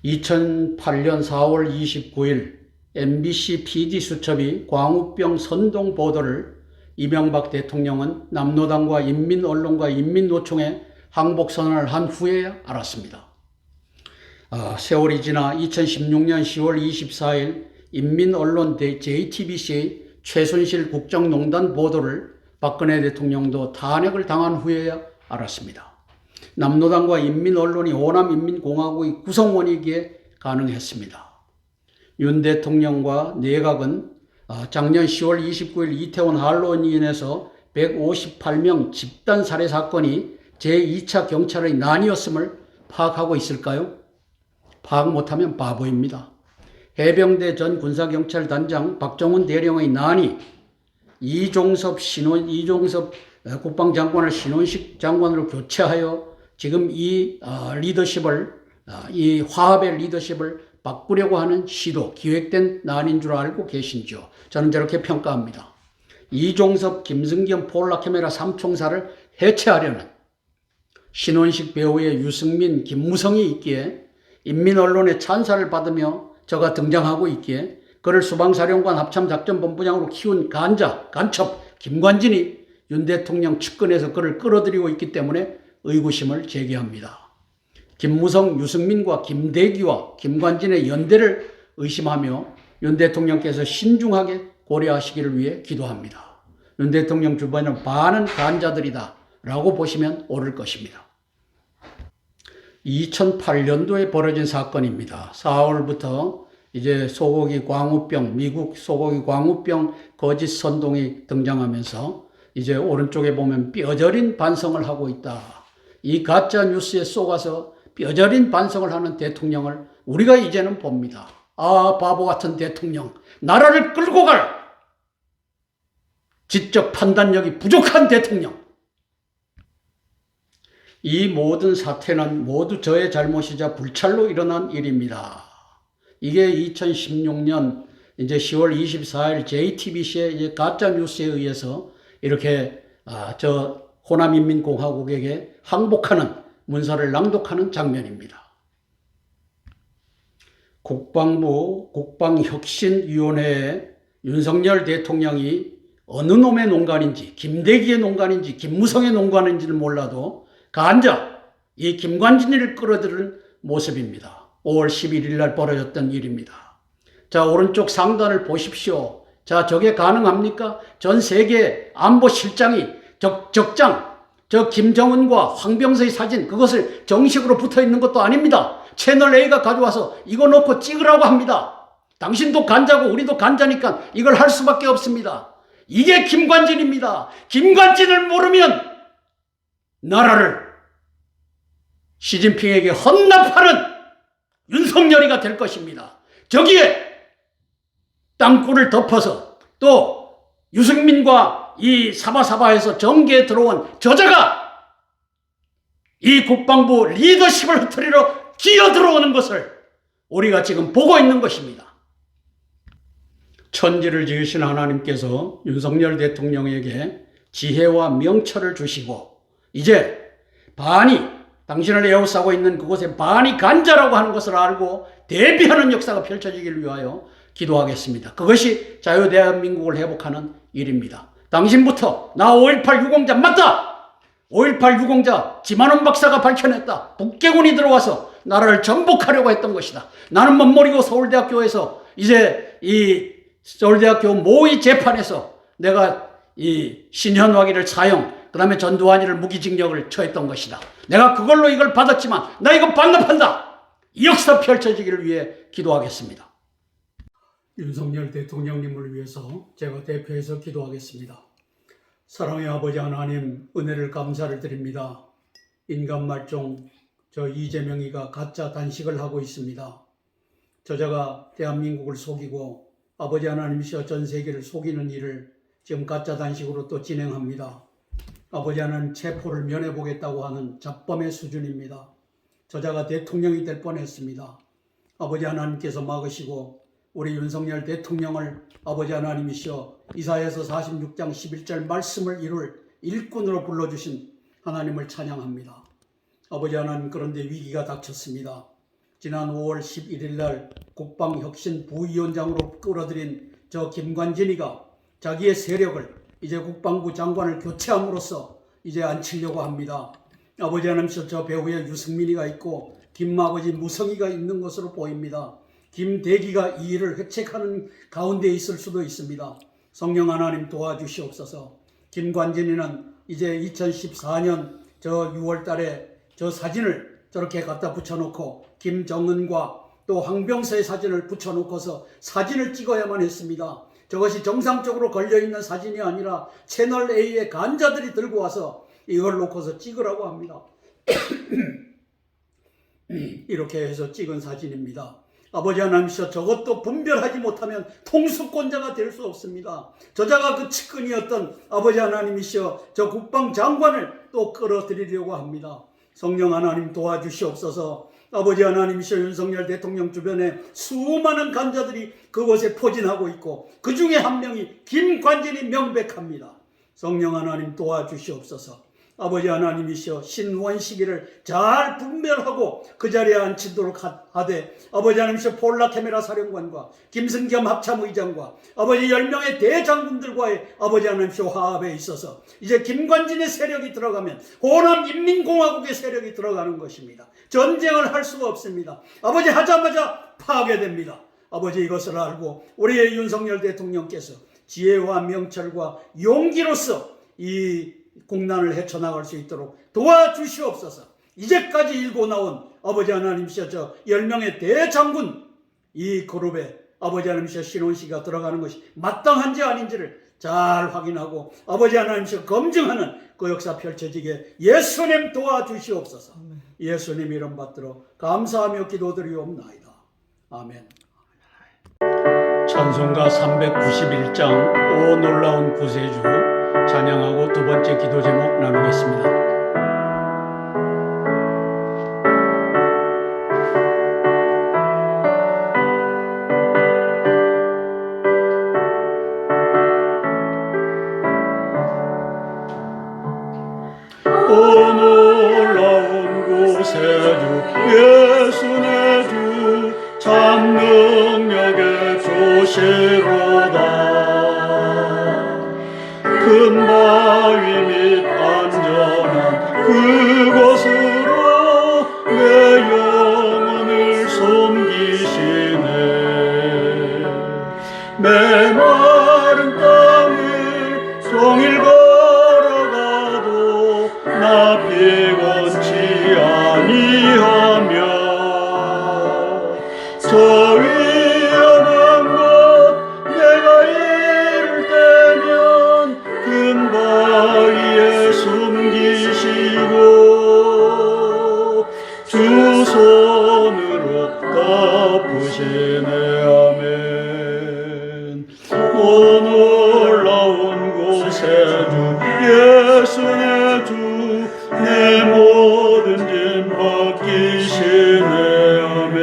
2008년 4월 29일 MBC PD수첩이 광우병 선동 보도를 이명박 대통령은 남로당과 인민언론과 인민노총에 항복선언을 한 후에 알았습니다. 세월이 지나 2016년 10월 24일 인민언론 JTBC의 최순실 국정농단 보도를 박근혜 대통령도 탄핵을 당한 후에야 알았습니다. 남로당과 인민언론이 호남인민공화국의 구성원이기에 가능했습니다. 윤 대통령과 내각은 작년 10월 29일 이태원 할로윈 인해서 158명 집단 살해 사건이 제2차 경찰의 난이었음을 파악하고 있을까요? 파악 못하면 바보입니다. 해병대 전 군사경찰단장 박정훈 대령의 난이 이종섭 국방장관을 신원식 장관으로 교체하여 지금 이 화합의 리더십을 바꾸려고 하는 시도, 기획된 난인 줄 알고 계신지요? 저는 저렇게 평가합니다. 이종섭, 김승겸, 폴라케메라 삼총사를 해체하려는 신원식 배우의 유승민, 김무성이 있기에 인민언론의 찬사를 받으며 저가 등장하고 있기에 그를 수방사령관 합참작전본부장으로 키운 간첩 김관진이 윤 대통령 측근에서 그를 끌어들이고 있기 때문에 의구심을 제기합니다. 김무성, 유승민과 김대기와 김관진의 연대를 의심하며 윤 대통령께서 신중하게 고려하시기를 위해 기도합니다. 윤 대통령 주변은 많은 간자들이다 라고 보시면 옳을 것입니다. 2008년도에 벌어진 사건입니다. 4월부터 이제 소고기 광우병, 미국 소고기 광우병 거짓 선동이 등장하면서 이제 오른쪽에 보면 뼈저린 반성을 하고 있다. 이 가짜 뉴스에 속아서 뼈저린 반성을 하는 대통령을 우리가 이제는 봅니다. 아, 바보 같은 대통령. 나라를 끌고 갈 지적 판단력이 부족한 대통령. 이 모든 사태는 모두 저의 잘못이자 불찰로 일어난 일입니다. 이게 2016년 이제 10월 24일 JTBC의 이제 가짜 뉴스에 의해서 이렇게 저 호남인민공화국에게 항복하는 문서를 낭독하는 장면입니다. 국방부 국방혁신위원회에 윤석열 대통령이 어느 놈의 농간인지 김대기의 농간인지 김무성의 농간인지를 몰라도 이 김관진이를 끌어들이는 모습입니다. 5월 11일 날 벌어졌던 일입니다. 자, 오른쪽 상단을 보십시오. 자, 저게 가능합니까? 전 세계 안보실장이 적장, 저 김정은과 황병서의 사진, 그것을 정식으로 붙어 있는 것도 아닙니다. 채널 A가 가져와서 이거 놓고 찍으라고 합니다. 당신도 간자고 우리도 간자니까 이걸 할 수밖에 없습니다. 이게 김관진입니다. 김관진을 모르면 나라를 시진핑에게 헌납하는 윤석열이가 될 것입니다. 저기에 땅굴을 덮어서 또 유승민과 이 사바사바에서 정계에 들어온 저자가 이 국방부 리더십을 흐트리러 기어 들어오는 것을 우리가 지금 보고 있는 것입니다. 천지를 지으신 하나님께서 윤석열 대통령에게 지혜와 명철을 주시고 이제 당신을 에워싸고 있는 그곳에 반이 간자라고 하는 것을 알고 대비하는 역사가 펼쳐지기를 위하여 기도하겠습니다. 그것이 자유대한민국을 회복하는 일입니다. 당신부터 나 5.18 유공자 맞다! 5.18 유공자 지만원 박사가 밝혀냈다. 북괴군이 들어와서 나라를 정복하려고 했던 것이다. 나는 못 모르고 서울대학교에서 이제 이 서울대학교 모의 재판에서 내가 이 신현화기를 사용 그 다음에 전두환이를 무기징역을 처했던 것이다. 내가 그걸로 이걸 받았지만 나 이거 반납한다. 이 역사 펼쳐지기를 위해 기도하겠습니다. 윤석열 대통령님을 위해서 제가 대표해서 기도하겠습니다. 사랑의 아버지 하나님, 은혜를 감사를 드립니다. 인간말종 저 이재명이가 가짜 단식을 하고 있습니다. 저자가 대한민국을 속이고 아버지 하나님이시여 전 세계를 속이는 일을 지금 가짜 단식으로 또 진행합니다. 아버지 하나님 체포를 면해보겠다고 하는 잡범의 수준입니다. 저자가 대통령이 될 뻔했습니다. 아버지 하나님께서 막으시고 우리 윤석열 대통령을 아버지 하나님이시여 이사야서 46장 11절 말씀을 이룰 일꾼으로 불러주신 하나님을 찬양합니다. 아버지 하나님, 그런데 위기가 닥쳤습니다. 지난 5월 11일 날 국방혁신 부위원장으로 끌어들인 저 김관진이가 자기의 세력을 이제 국방부 장관을 교체함으로써 이제 앉히려고 합니다. 아버지 하나님께서 저 배후에 유승민이가 있고 김아버지 무성이가 있는 것으로 보입니다. 김대기가 이 일을 회책하는 가운데 있을 수도 있습니다. 성령 하나님 도와주시옵소서. 김관진이는 이제 2014년 저 6월 달에 저 사진을 저렇게 갖다 붙여놓고 김정은과 또 황병서의 사진을 붙여놓고서 사진을 찍어야만 했습니다. 저것이 정상적으로 걸려있는 사진이 아니라 채널 A의 간자들이 들고 와서 이걸 놓고서 찍으라고 합니다. 이렇게 해서 찍은 사진입니다. 아버지 하나님이시여 저것도 분별하지 못하면 통수권자가 될 수 없습니다. 저자가 그 측근이었던 아버지 하나님이시여 저 국방장관을 또 끌어들이려고 합니다. 성령 하나님 도와주시옵소서. 아버지 하나님이시여 윤석열 대통령 주변에 수많은 간자들이 그곳에 포진하고 있고 그 중에 한 명이 김관진이 명백합니다. 성령 하나님 도와주시옵소서. 아버지 하나님이시여 신원식이를 잘 분별하고 그 자리에 앉히도록 하되 아버지 하나님이시여 폴라케메라 사령관과 김승겸 합참의장과 아버지 10명의 대장군들과의 아버지 하나님이시여 화합에 있어서 이제 김관진의 세력이 들어가면 호남인민공화국의 세력이 들어가는 것입니다. 전쟁을 할 수가 없습니다. 아버지 하자마자 파괴됩니다. 아버지 이것을 알고 우리의 윤석열 대통령께서 지혜와 명철과 용기로서 이 국난을 헤쳐나갈 수 있도록 도와주시옵소서. 이제까지 일고 나온 아버지 하나님이셔 저 10명의 대장군 이 그룹에 아버지 하나님이셔 신원씨가 들어가는 것이 마땅한지 아닌지를 잘 확인하고 아버지 하나님이셔 검증하는 그 역사 펼쳐지게 예수님 도와주시옵소서. 예수님 이름 받들어 감사하며 기도드리옵나이다. 아멘. 찬송가 391장 오 놀라운 구세주 찬양하고 두 번째 기도 제목 나누겠습니다. 오 놀라운 구세주 예수 내 주 참 능력의 조시로다. 큰 바위 및 안전한 그곳으로 내 영혼을 섬기시네. 메마른 땅을 종일 걸어가도 나 피곤치 아니하며 저 위험한 곳 내가 이를 때면 큰 바위에 숨기시고 주 손으로 덮으시네. 아멘. 오 놀라운 구세주 예수 내 주 내 모든 짐 벗기시네. 아멘.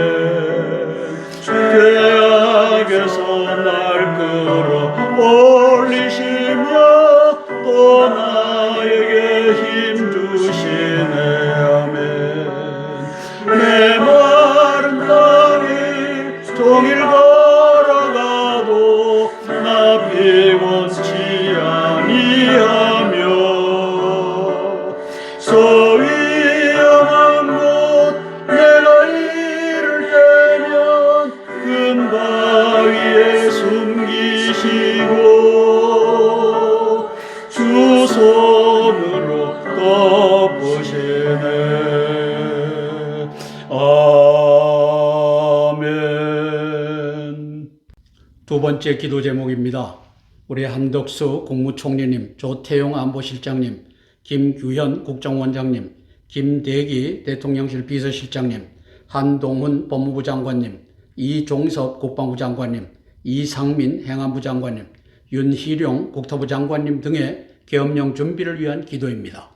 죄악에서 날 끌어 올리시며 또 나에게 힘 주시네. 아멘. 메마른 땅을 종일 걸어가도 나 피곤치 아니하며 저 위험한 곳 내가 이를 때면 큰 바위에 숨기시고 주 손으로 덮으시네. 아멘. 두 번째 기도 제목입니다. 우리 한덕수 국무총리님, 조태용 안보실장님, 김규현 국정원장님, 김대기 대통령실 비서실장님, 한동훈 법무부 장관님, 이종섭 국방부 장관님, 이상민 행안부 장관님, 윤희룡 국토부 장관님 등의 계엄령 준비를 위한 기도입니다.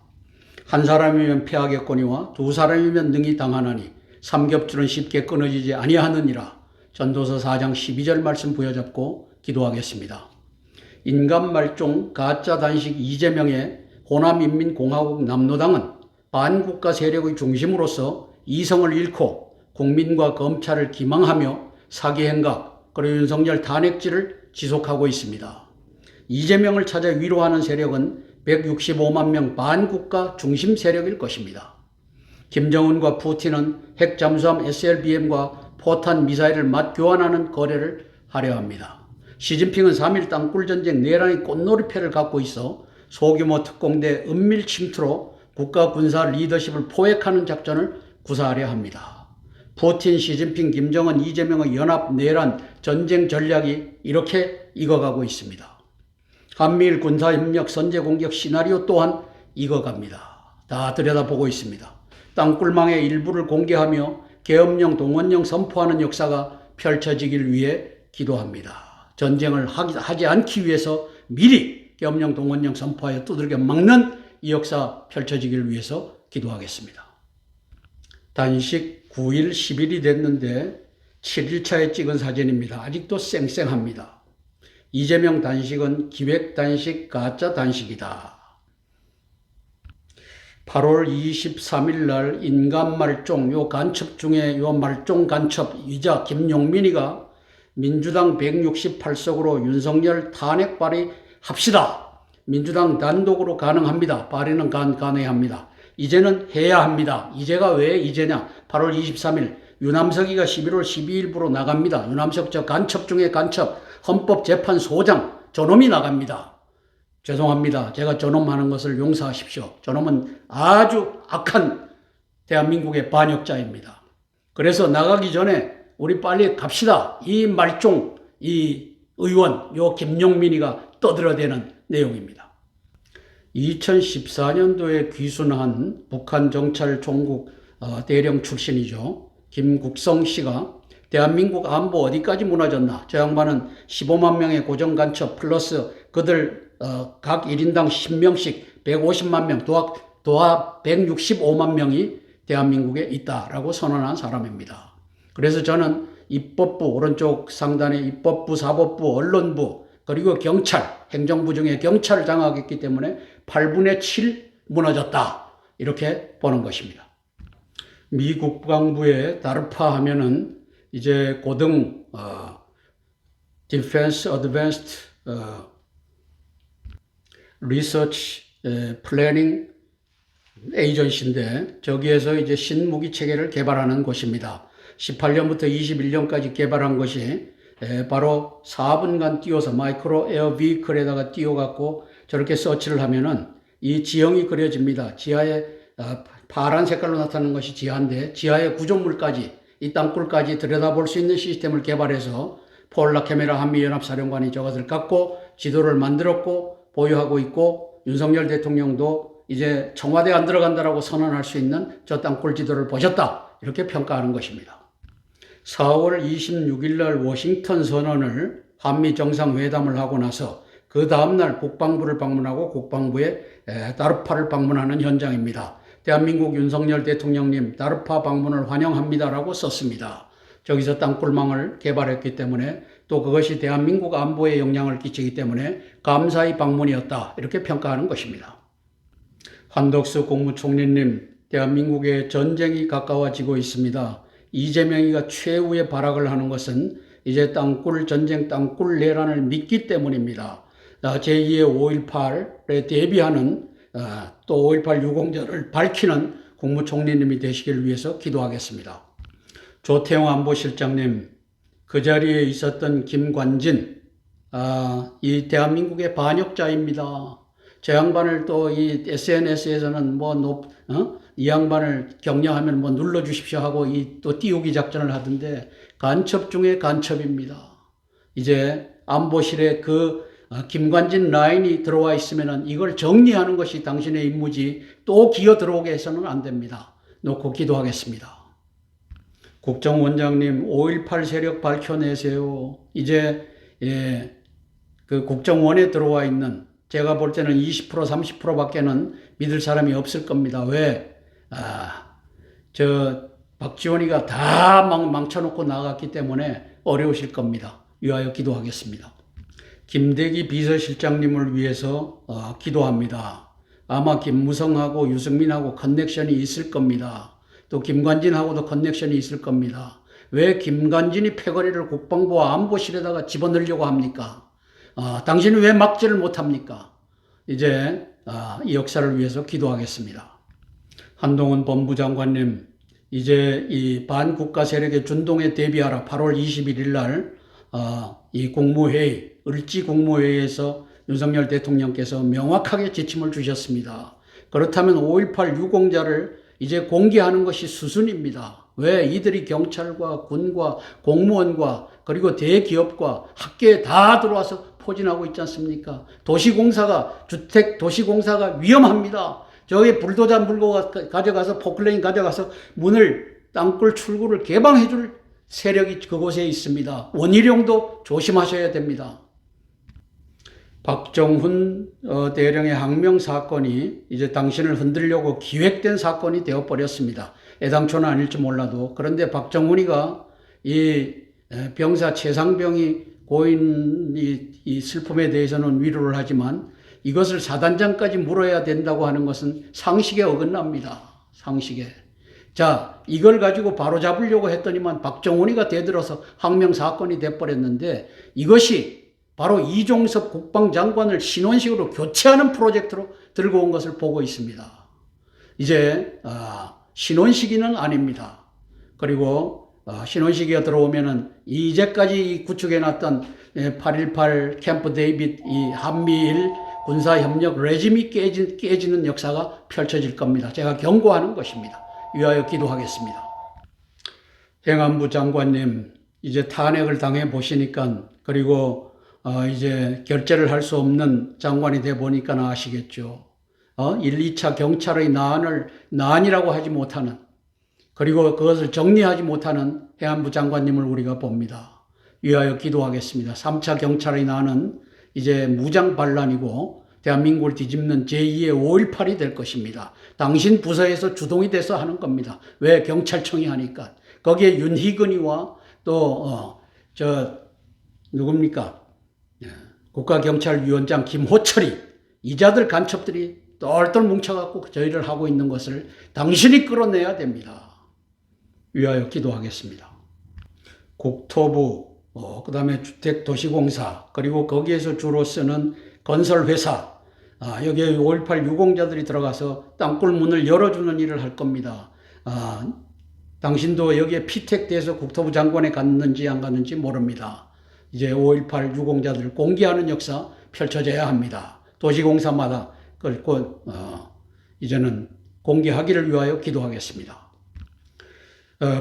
한 사람이면 패하겠거니와 두 사람이면 능히 당하나니 삼겹줄은 쉽게 끊어지지 아니하느니라. 전도서 4장 12절 말씀 부여잡고 기도하겠습니다. 인간말종 가짜 단식 이재명의 호남인민공화국 남로당은 반국가 세력의 중심으로서 이성을 잃고 국민과 검찰을 기망하며 사기행각 그리고 윤석열 탄핵질을 지속하고 있습니다. 이재명을 찾아 위로하는 세력은 165만 명 반국가 중심 세력일 것입니다. 김정은과 푸틴은 핵 잠수함 SLBM과 포탄 미사일을 맞교환하는 거래를 하려 합니다. 시진핑은 3.1 땅굴전쟁 내란의 꽃놀이패를 갖고 있어 소규모 특공대 은밀 침투로 국가 군사 리더십을 포획하는 작전을 구사하려 합니다. 푸틴, 시진핑, 김정은, 이재명의 연합 내란 전쟁 전략이 이렇게 익어가고 있습니다. 한미일 군사협력 선제공격 시나리오 또한 익어갑니다. 다 들여다보고 있습니다. 땅굴망의 일부를 공개하며 계엄령, 동원령 선포하는 역사가 펼쳐지길 위해 기도합니다. 전쟁을 하지 않기 위해서 미리 계엄령, 동원령 선포하여 두들겨 막는 이 역사 펼쳐지길 위해서 기도하겠습니다. 단식 9일, 10일이 됐는데 7일차에 찍은 사진입니다. 아직도 쌩쌩합니다. 이재명 단식은 기획 단식, 가짜 단식이다. 8월 23일 날 인간말종, 요 간첩 중에 요 말종 간첩이자 김용민이가 민주당 168석으로 윤석열 탄핵 발의합시다. 민주당 단독으로 가능합니다. 발의는 가능해야 합니다. 이제는 해야 합니다. 이제가 왜 이제냐? 8월 23일 유남석이가 11월 12일부로 나갑니다. 유남석 저 간첩 중에 간첩, 헌법재판소장 저놈이 나갑니다. 죄송합니다. 제가 저놈 하는 것을 용서하십시오. 저놈은 아주 악한 대한민국의 반역자입니다. 그래서 나가기 전에 우리 빨리 갑시다. 이 말종, 이 의원, 요 김용민이가 떠들어대는 내용입니다. 2014년도에 귀순한 북한 정찰 종국 대령 출신이죠. 김국성 씨가 대한민국 안보 어디까지 무너졌나? 저 양반은 15만 명의 고정간첩 플러스 그들 각 1인당 10명씩 150만 명, 도합 165만 명이 대한민국에 있다라고 선언한 사람입니다. 그래서 저는 입법부, 오른쪽 상단에 입법부, 사법부, 언론부, 그리고 경찰, 행정부 중에 경찰을 장악했기 때문에 8분의 7 무너졌다. 이렇게 보는 것입니다. 미 국방부의 다르파 하면은 이제 고등 Defense Advanced Research Planning 에이전시인데 저기에서 이제 신무기 체계를 개발하는 곳입니다. 18년부터 21년까지 개발한 것이 바로 4분간 띄워서 마이크로 에어 비클에다가 띄워갖고 저렇게 서치를 하면은 이 지형이 그려집니다. 지하에 파란 색깔로 나타나는 것이 지하인데 지하의 구조물까지 이 땅굴까지 들여다볼 수 있는 시스템을 개발해서 폴 라케메라 한미연합사령관이 저것을 갖고 지도를 만들었고 보유하고 있고 윤석열 대통령도 이제 청와대 안 들어간다라고 선언할 수 있는 저 땅굴 지도를 보셨다. 이렇게 평가하는 것입니다. 4월 26일 날 워싱턴 선언을 한미 정상회담을 하고 나서 그 다음날 국방부를 방문하고 국방부에 다르파를 방문하는 현장입니다. 대한민국 윤석열 대통령님 다르파 방문을 환영합니다라고 썼습니다. 저기서 땅굴망을 개발했기 때문에 또 그것이 대한민국 안보에 영향을 끼치기 때문에 감사의 방문이었다. 이렇게 평가하는 것입니다. 한덕수 국무총리님, 대한민국의 전쟁이 가까워지고 있습니다. 이재명이가 최후의 발악을 하는 것은 이제 땅굴 전쟁 땅굴 내란을 믿기 때문입니다. 제2의 5.18에 대비하는 또 5.18 유공자를 밝히는 국무총리님이 되시길 위해서 기도하겠습니다. 조태용 안보실장님, 그 자리에 있었던 김관진, 이 대한민국의 반역자입니다. 저 양반을 또 이 SNS에서는 이 양반을 격려하면 눌러주십시오 하고 또 띄우기 작전을 하던데 간첩 중에 간첩입니다. 이제 안보실에 김관진 라인이 들어와 있으면은 이걸 정리하는 것이 당신의 임무지 또 기어 들어오게 해서는 안 됩니다. 놓고 기도하겠습니다. 국정원장님 5.18 세력 밝혀내세요. 이제 그 국정원에 들어와 있는 제가 볼 때는 20% 30%밖에는 믿을 사람이 없을 겁니다. 왜? 박지원이가 다 망쳐놓고 나갔기 때문에 어려우실 겁니다. 위하여 기도하겠습니다. 김대기 비서실장님을 위해서 기도합니다. 아마 김무성하고 유승민하고 커넥션이 있을 겁니다. 또 김관진하고도 커넥션이 있을 겁니다. 왜 김관진이 패거리를 국방부와 안보실에다가 집어넣으려고 합니까? 당신은 왜 막지를 못합니까? 이제 이 역사를 위해서 기도하겠습니다. 한동훈 법무장관님, 이제 이 반국가 세력의 준동에 대비하라. 8월 21일 날 이 국무회의, 을지 국무회의에서 윤석열 대통령께서 명확하게 지침을 주셨습니다. 그렇다면 5.18 유공자를 이제 공개하는 것이 수순입니다. 왜? 이들이 경찰과 군과 공무원과 그리고 대기업과 학계에 다 들어와서 포진하고 있지 않습니까? 도시공사가 위험합니다. 저기 불도저 물고 가져가서 포클레인 가져가서 땅굴 출구를 개방해 줄 세력이 그곳에 있습니다. 원희룡도 조심하셔야 됩니다. 박정훈 대령의 항명 사건이 이제 당신을 흔들려고 기획된 사건이 되어버렸습니다. 애당초는 아닐지 몰라도. 그런데 박정훈이가 이 병사 최상병이 고인 이 슬픔에 대해서는 위로를 하지만 이것을 사단장까지 물어야 된다고 하는 것은 상식에 어긋납니다. 상식에. 자, 이걸 가지고 바로 잡으려고 했더니만 박정훈이가 대들어서 항명 사건이 돼버렸는데 이것이 바로 이종섭 국방장관을 신원식으로 교체하는 프로젝트로 들고 온 것을 보고 있습니다. 이제 신원식이는 아닙니다. 그리고 신원식이가 들어오면은 이제까지 구축해놨던 8.18 캠프 데이빗 이 한미일 군사협력 레짐이 깨지는 역사가 펼쳐질 겁니다. 제가 경고하는 것입니다. 위하여 기도하겠습니다. 행안부 장관님, 이제 탄핵을 당해 보시니까, 그리고 이제 결재를 할 수 없는 장관이 돼 보니까 아시겠죠. 1, 2차 경찰의 난이라고 하지 못하는, 그리고 그것을 정리하지 못하는 행안부 장관님을 우리가 봅니다. 위하여 기도하겠습니다. 3차 경찰의 난은 이제 무장 반란이고 대한민국을 뒤집는 제2의 5.18이 될 것입니다. 당신 부서에서 주동이 돼서 하는 겁니다. 왜? 경찰청이 하니까. 거기에 윤희근이와 또 누굽니까? 국가경찰위원장 김호철이, 이자들 간첩들이 똘똘 뭉쳐갖고 저희를 하고 있는 것을 당신이 끌어내야 됩니다. 위하여 기도하겠습니다. 국토부, 그 다음에 주택도시공사, 그리고 거기에서 주로 쓰는 건설회사, 여기에 5.18 유공자들이 들어가서 땅굴 문을 열어주는 일을 할 겁니다. 당신도 여기에 피택돼서 국토부 장관에 갔는지 안 갔는지 모릅니다. 이제 5.18 유공자들을 공개하는 역사 펼쳐져야 합니다. 도시공사마다 이제는 공개하기를 위하여 기도하겠습니다.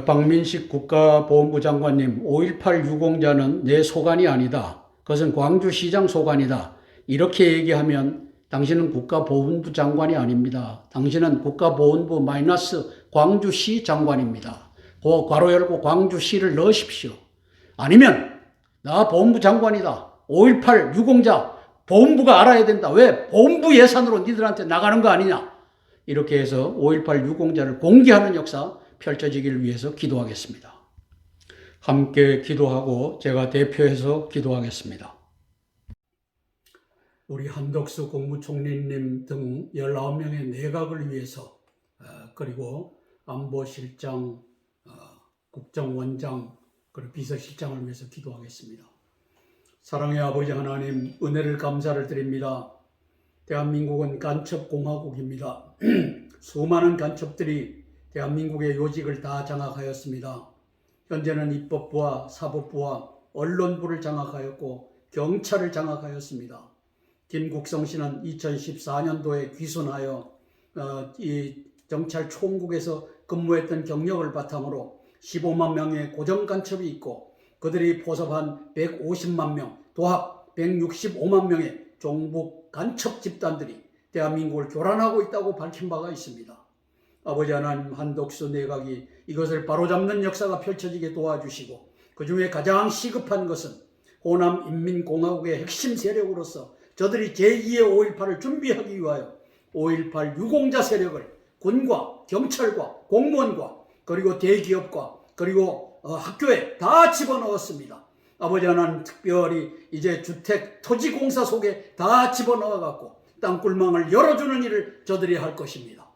박민식 국가보훈부 장관님, 5.18 유공자는 내 소관이 아니다. 그것은 광주시장 소관이다. 이렇게 얘기하면 당신은 국가보훈부 장관이 아닙니다. 당신은 국가보훈부 마이너스 광주시 장관입니다. 그 괄호 열고 광주시를 넣으십시오. 아니면 나 보훈부 장관이다. 5.18 유공자 보훈부가 알아야 된다. 왜? 보훈부 예산으로 니들한테 나가는 거 아니냐. 이렇게 해서 5.18 유공자를 공개하는 역사 펼쳐지기를 위해서 기도하겠습니다. 함께 기도하고 제가 대표해서 기도하겠습니다. 우리 한덕수 국무총리님 등 19명의 내각을 위해서, 그리고 안보실장, 국정원장, 그리고 비서실장을 위해서 기도하겠습니다. 사랑의 아버지 하나님, 은혜를 감사를 드립니다. 대한민국은 간첩공화국입니다. 수많은 간첩들이 대한민국의 요직을 다 장악하였습니다. 현재는 입법부와 사법부와 언론부를 장악하였고 경찰을 장악하였습니다. 김국성 씨는 2014년도에 귀순하여 이 경찰 총국에서 근무했던 경력을 바탕으로 15만 명의 고정 간첩이 있고 그들이 포섭한 150만 명, 도합 165만 명의 종북 간첩 집단들이 대한민국을 교란하고 있다고 밝힌 바가 있습니다. 아버지 하나님, 한덕수 내각이 이것을 바로잡는 역사가 펼쳐지게 도와주시고, 그 중에 가장 시급한 것은 호남 인민공화국의 핵심 세력으로서 저들이 제2의 5.18을 준비하기 위하여 5.18 유공자 세력을 군과 경찰과 공무원과 그리고 대기업과 그리고 학교에 다 집어넣었습니다. 아버지 하나님, 특별히 이제 주택 토지공사 속에 다 집어넣어갖고 땅굴망을 열어주는 일을 저들이 할 것입니다.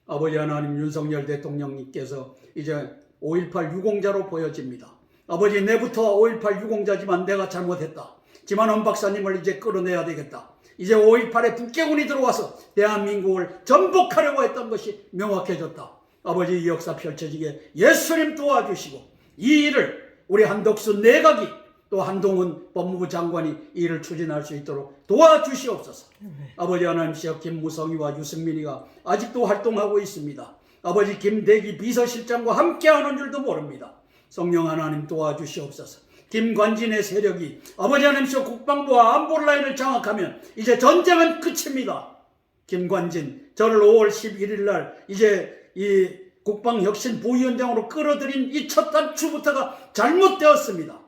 아버지 하나님, 윤석열 대통령님께서 이제 5.18 유공자로 보여집니다. 아버지, 내부터 5.18 유공자지만 내가 잘못했다. 지만원 박사님을 이제 끌어내야 되겠다. 이제 5.18에 북괴군이 들어와서 대한민국을 전복하려고 했던 것이 명확해졌다. 아버지, 이 역사 펼쳐지게 예수님 도와주시고 이 일을 우리 한덕수 내각이 또 한동훈 법무부 장관이 이 일을 추진할 수 있도록 도와주시옵소서. 아버지 하나님, 김무성이와 유승민이가 아직도 활동하고 있습니다. 아버지, 김대기 비서실장과 함께하는 줄도 모릅니다. 성령 하나님 도와주시옵소서. 김관진의 세력이 아버지 하나님 국방부와 안보라인을 장악하면 이제 전쟁은 끝입니다. 김관진, 저를 5월 11일 날 이제 이 국방혁신부위원장으로 끌어들인 이 첫 단추부터가 잘못되었습니다.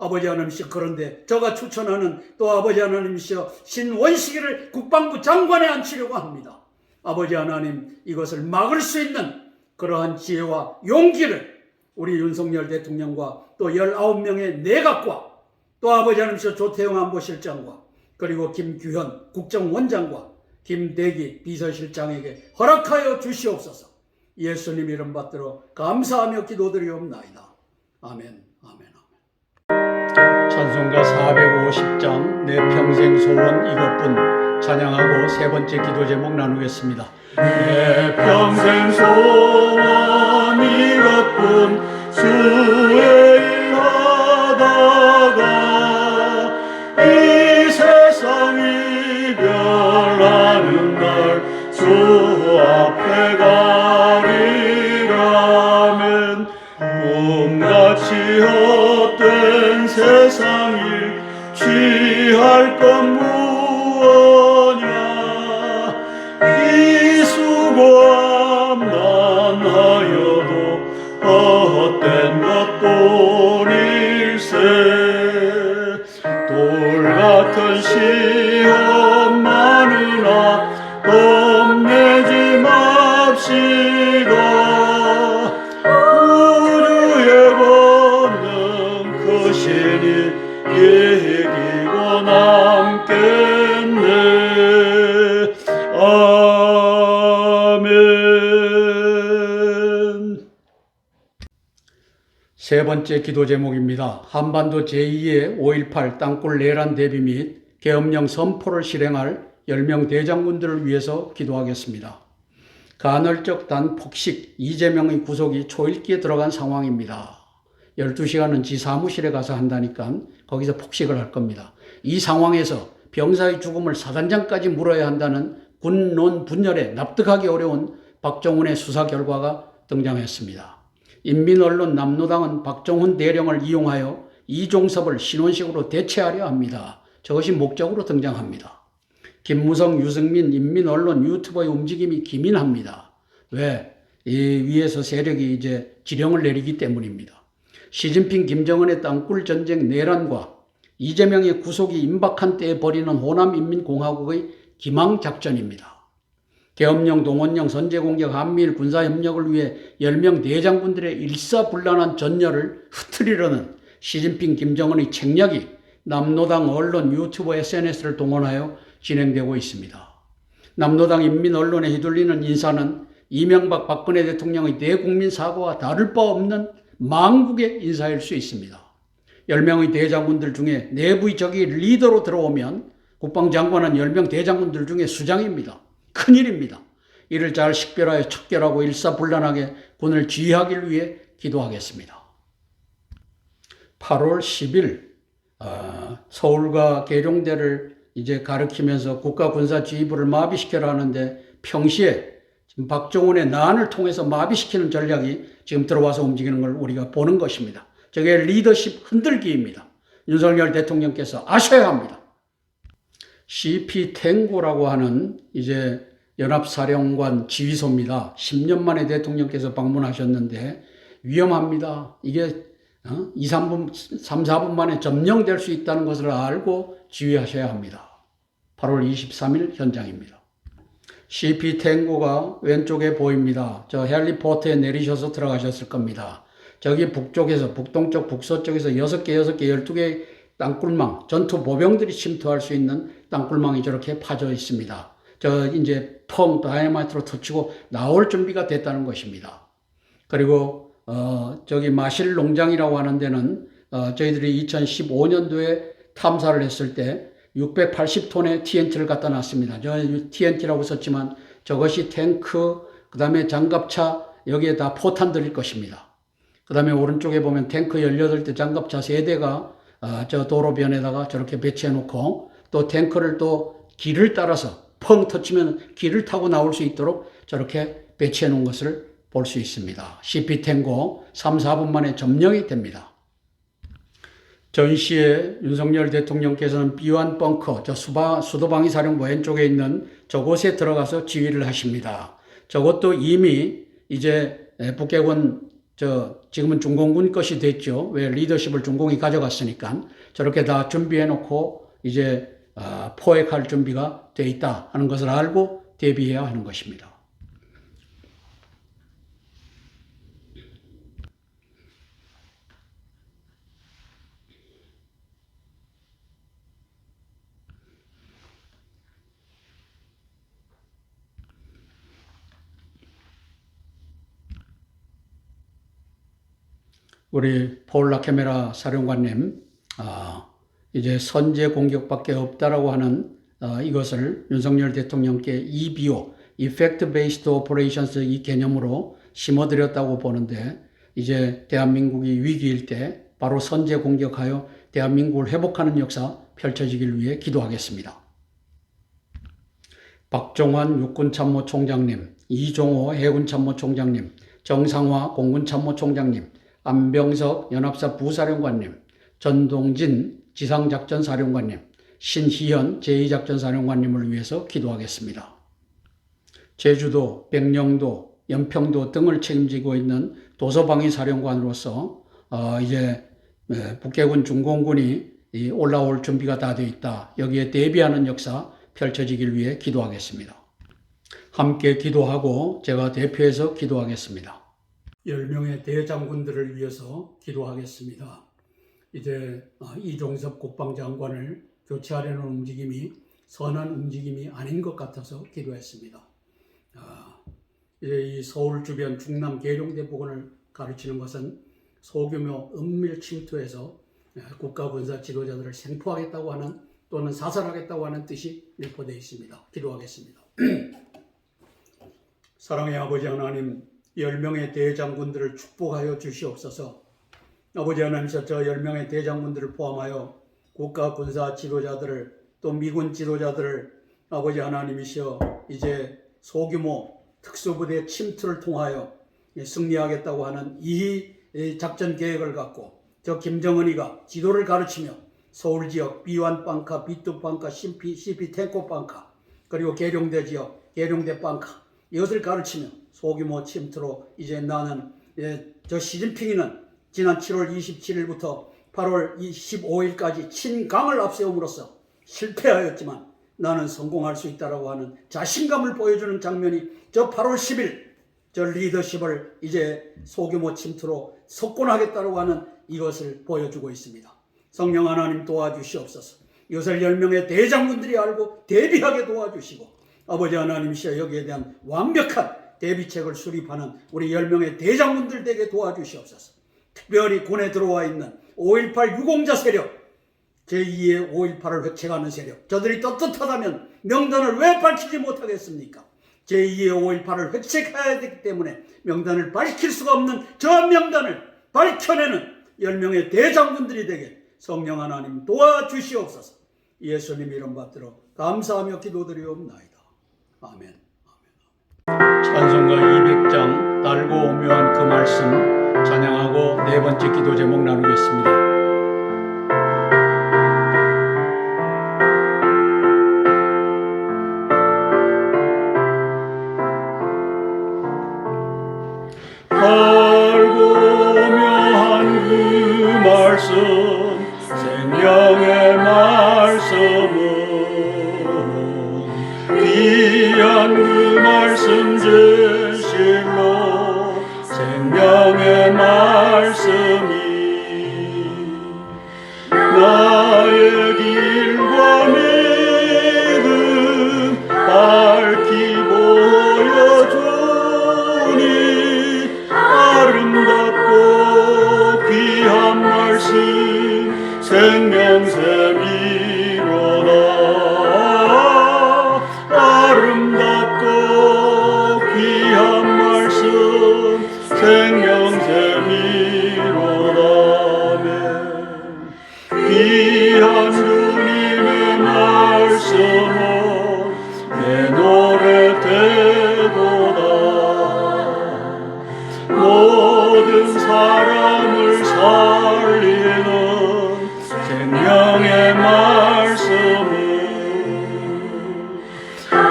아버지 하나님이시여, 그런데 저가 추천하는 또 아버지 하나님이시여 신원식이를 국방부 장관에 앉히려고 합니다. 아버지 하나님, 이것을 막을 수 있는 그러한 지혜와 용기를 우리 윤석열 대통령과 또 19명의 내각과 또 아버지 하나님이시여 조태용 안보실장과 그리고 김규현 국정원장과 김대기 비서실장에게 허락하여 주시옵소서. 예수님 이름 받들어 감사하며 기도드리옵나이다. 아멘. 찬송가 450장 내 평생 소원 이것뿐 찬양하고 세 번째 기도 제목 나누겠습니다. 내 평생 소원 이것뿐 주의 일 하다가 이 세상 이별하는 날 주 앞에 가리라면 꿈같이 헛된 세상 일 취할 건 무엇냐 이 수고함난 하여도 헛된 것뿐일세 돌같은 시험 많으나 겁내지 맙시다 우주의 권능 크시니 이기고 남겠네 아멘. 세 번째 기도 제목입니다. 한반도 제2의 5.18 땅굴 내란 대비 및 계엄령 선포를 실행할 10명 대장군들을 위해서 기도하겠습니다. 간헐적 단 폭식 이재명의 구속이 초읽기에 들어간 상황입니다. 12시간은 지 사무실에 가서 한다니까 거기서 폭식을 할 겁니다. 이 상황에서 병사의 죽음을 사단장까지 물어야 한다는 군론 분열에 납득하기 어려운 박정훈의 수사 결과가 등장했습니다. 인민언론 남로당은 박정훈 대령을 이용하여 이종섭을 신원식으로 대체하려 합니다. 저것이 목적으로 등장합니다. 김무성, 유승민 인민언론 유튜버의 움직임이 기민합니다. 왜? 이 위에서 세력이 이제 지령을 내리기 때문입니다. 시진핑, 김정은의 땅굴 전쟁 내란과 이재명의 구속이 임박한 때에 벌이는 호남인민공화국의 기망작전입니다. 계엄령, 동원령, 선제공격, 한미일 군사협력을 위해 10명 대장군들의 일사불란한 전열을 흐트리려는 시진핑, 김정은의 책략이 남로당 언론, 유튜버, SNS를 동원하여 진행되고 있습니다. 남로당 인민언론에 휘둘리는 인사는 이명박, 박근혜 대통령의 대국민 사고와 다를 바 없는 망국의 인사일 수 있습니다. 10명의 대장군들 중에 내부의 적이 리더로 들어오면 국방장관은 10명 대장군들 중에 수장입니다. 큰일입니다. 이를 잘 식별하여 척결하고 일사불란하게 군을 지휘하기를 위해 기도하겠습니다. 8월 10일 서울과 계룡대를 이제 가리키면서 국가군사지휘부를 마비시켜라 하는데 평시에 지금 박정훈의 난을 통해서 마비시키는 전략이 지금 들어와서 움직이는 걸 우리가 보는 것입니다. 저게 리더십 흔들기입니다. 윤석열 대통령께서 아셔야 합니다. CP 탱고라고 하는 이제 연합사령관 지휘소입니다. 10년 만에 대통령께서 방문하셨는데 위험합니다. 이게 3, 4분 만에 점령될 수 있다는 것을 알고 지휘하셔야 합니다. 8월 23일 현장입니다. CP 탱고가 왼쪽에 보입니다. 저 헬리포트에 내리셔서 들어가셨을 겁니다. 저기 북쪽에서, 북동쪽, 북서쪽에서 6개, 12개의 땅굴망, 전투 보병들이 침투할 수 있는 땅굴망이 저렇게 파져 있습니다. 저 이제 펑 다이너마이트로 터치고 나올 준비가 됐다는 것입니다. 그리고 저기 마실 농장이라고 하는 데는 저희들이 2015년도에 탐사를 했을 때 680톤의 TNT를 갖다 놨습니다. 저 TNT라고 썼지만 저것이 탱크, 그 다음에 장갑차, 여기에 다 포탄 들일 것입니다. 그 다음에 오른쪽에 보면 탱크 18대 장갑차 3대가 저 도로변에다가 저렇게 배치해 놓고 또 탱크를 또 길을 따라서 펑 터치면 길을 타고 나올 수 있도록 저렇게 배치해 놓은 것을 볼 수 있습니다. CP 탱고 3, 4분 만에 점령이 됩니다. 전시에 윤석열 대통령께서는 비완 벙커, 저 수도방위사령부 왼쪽에 있는 저곳에 들어가서 지휘를 하십니다. 저것도 이미 이제 북계군 지금은 중공군 것이 됐죠. 왜 리더십을 중공이 가져갔으니까 저렇게 다 준비해 놓고 이제 포획할 준비가 돼 있다 하는 것을 알고 대비해야 하는 것입니다. 우리 폴 라케메라 사령관님, 이제 선제 공격밖에 없다라고 하는 이것을 윤석열 대통령께 EBO, Effect Based Operations 이 개념으로 심어드렸다고 보는데 이제 대한민국이 위기일 때 바로 선제 공격하여 대한민국을 회복하는 역사 펼쳐지길 위해 기도하겠습니다. 박종환 육군참모총장님, 이종호 해군참모총장님, 정상화 공군참모총장님, 안병석 연합사 부사령관님, 전동진 지상작전사령관님, 신희현 제2작전사령관님을 위해서 기도하겠습니다. 제주도, 백령도, 연평도 등을 책임지고 있는 도서방위 사령관으로서 이제 북해군 중공군이 올라올 준비가 다 되어 있다. 여기에 대비하는 역사 펼쳐지길 위해 기도하겠습니다. 함께 기도하고 제가 대표해서 기도하겠습니다. 10명의 대장군들을 위해서 기도하겠습니다. 이제 이종섭 국방장관을 교체하려는 움직임이 선한 움직임이 아닌 것 같아서 기도했습니다. 이제 이 서울 주변 중남 계룡대 부근을 가르치는 것은 소규모 은밀 침투해서 국가 군사 지도자들을 생포하겠다고 하는 또는 사살하겠다고 하는 뜻이 내포되어 있습니다. 기도하겠습니다. 사랑의 아버지 하나님, 10명의 대장군들을 축복하여 주시옵소서. 아버지 하나님께서 저 10명의 대장군들을 포함하여 국가 군사 지도자들을 또 미군 지도자들을 아버지 하나님이시여 이제 소규모 특수부대 침투를 통하여 승리하겠다고 하는 이 작전 계획을 갖고 저 김정은이가 지도를 가르치며 서울 지역 B1 빵카, B2 빵카, CP 탱커 빵카 그리고 계룡대 지역 계룡대 빵카 이것을 가르치며 소규모 침투로 이제 나는 저 시진핑이는 지난 7월 27일부터 8월 25일까지 친강을 앞세움으로써 실패하였지만 나는 성공할 수 있다라고 하는 자신감을 보여주는 장면이 저 8월 10일 저 리더십을 이제 소규모 침투로 석권하겠다고 하는 이것을 보여주고 있습니다. 성령 하나님 도와주시옵소서. 이것을 10명의 대장군들이 알고 대비하게 도와주시고 아버지 하나님이시여 여기에 대한 완벽한 대비책을 수립하는 우리 10명의 대장군들 되게 도와주시옵소서. 특별히 군에 들어와 있는 5.18 유공자 세력 제2의 5.18을 획책하는 세력 저들이 떳떳하다면 명단을 왜 밝히지 못하겠습니까? 제2의 5.18을 획책해야 되기 때문에 명단을 밝힐 수가 없는 저 명단을 밝혀내는 10명의 대장군들이 되게 성령 하나님 도와주시옵소서. 예수님 이름 받들어 감사하며 기도드리옵나이다. 아멘. 찬송가 200장 달고 오묘한 그 말씀 찬양하고 네 번째 기도 제목 나누겠습니다. 달고 오묘한 그 말씀 생명의 말씀은 귀한 그 말씀 진실로 생명의 말씀이 나의 길과 믿음 밝히 보여주니 아름답고 귀한 말씀 생명샘이로다. 아름답고 귀한 말씀 생명샘이로다네. 귀한 주님의 말씀은 내 노래 되도다. 모든 사람을 살리는 생명의 말씀은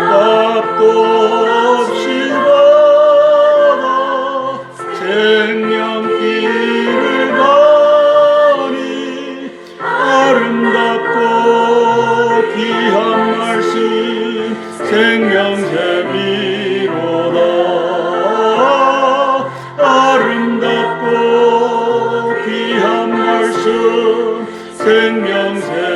답도 없이 받아 생명길을 가니 아름답고 귀한 말씀 생명샘이로다. 아름답고 귀한 말씀 생명샘이로다.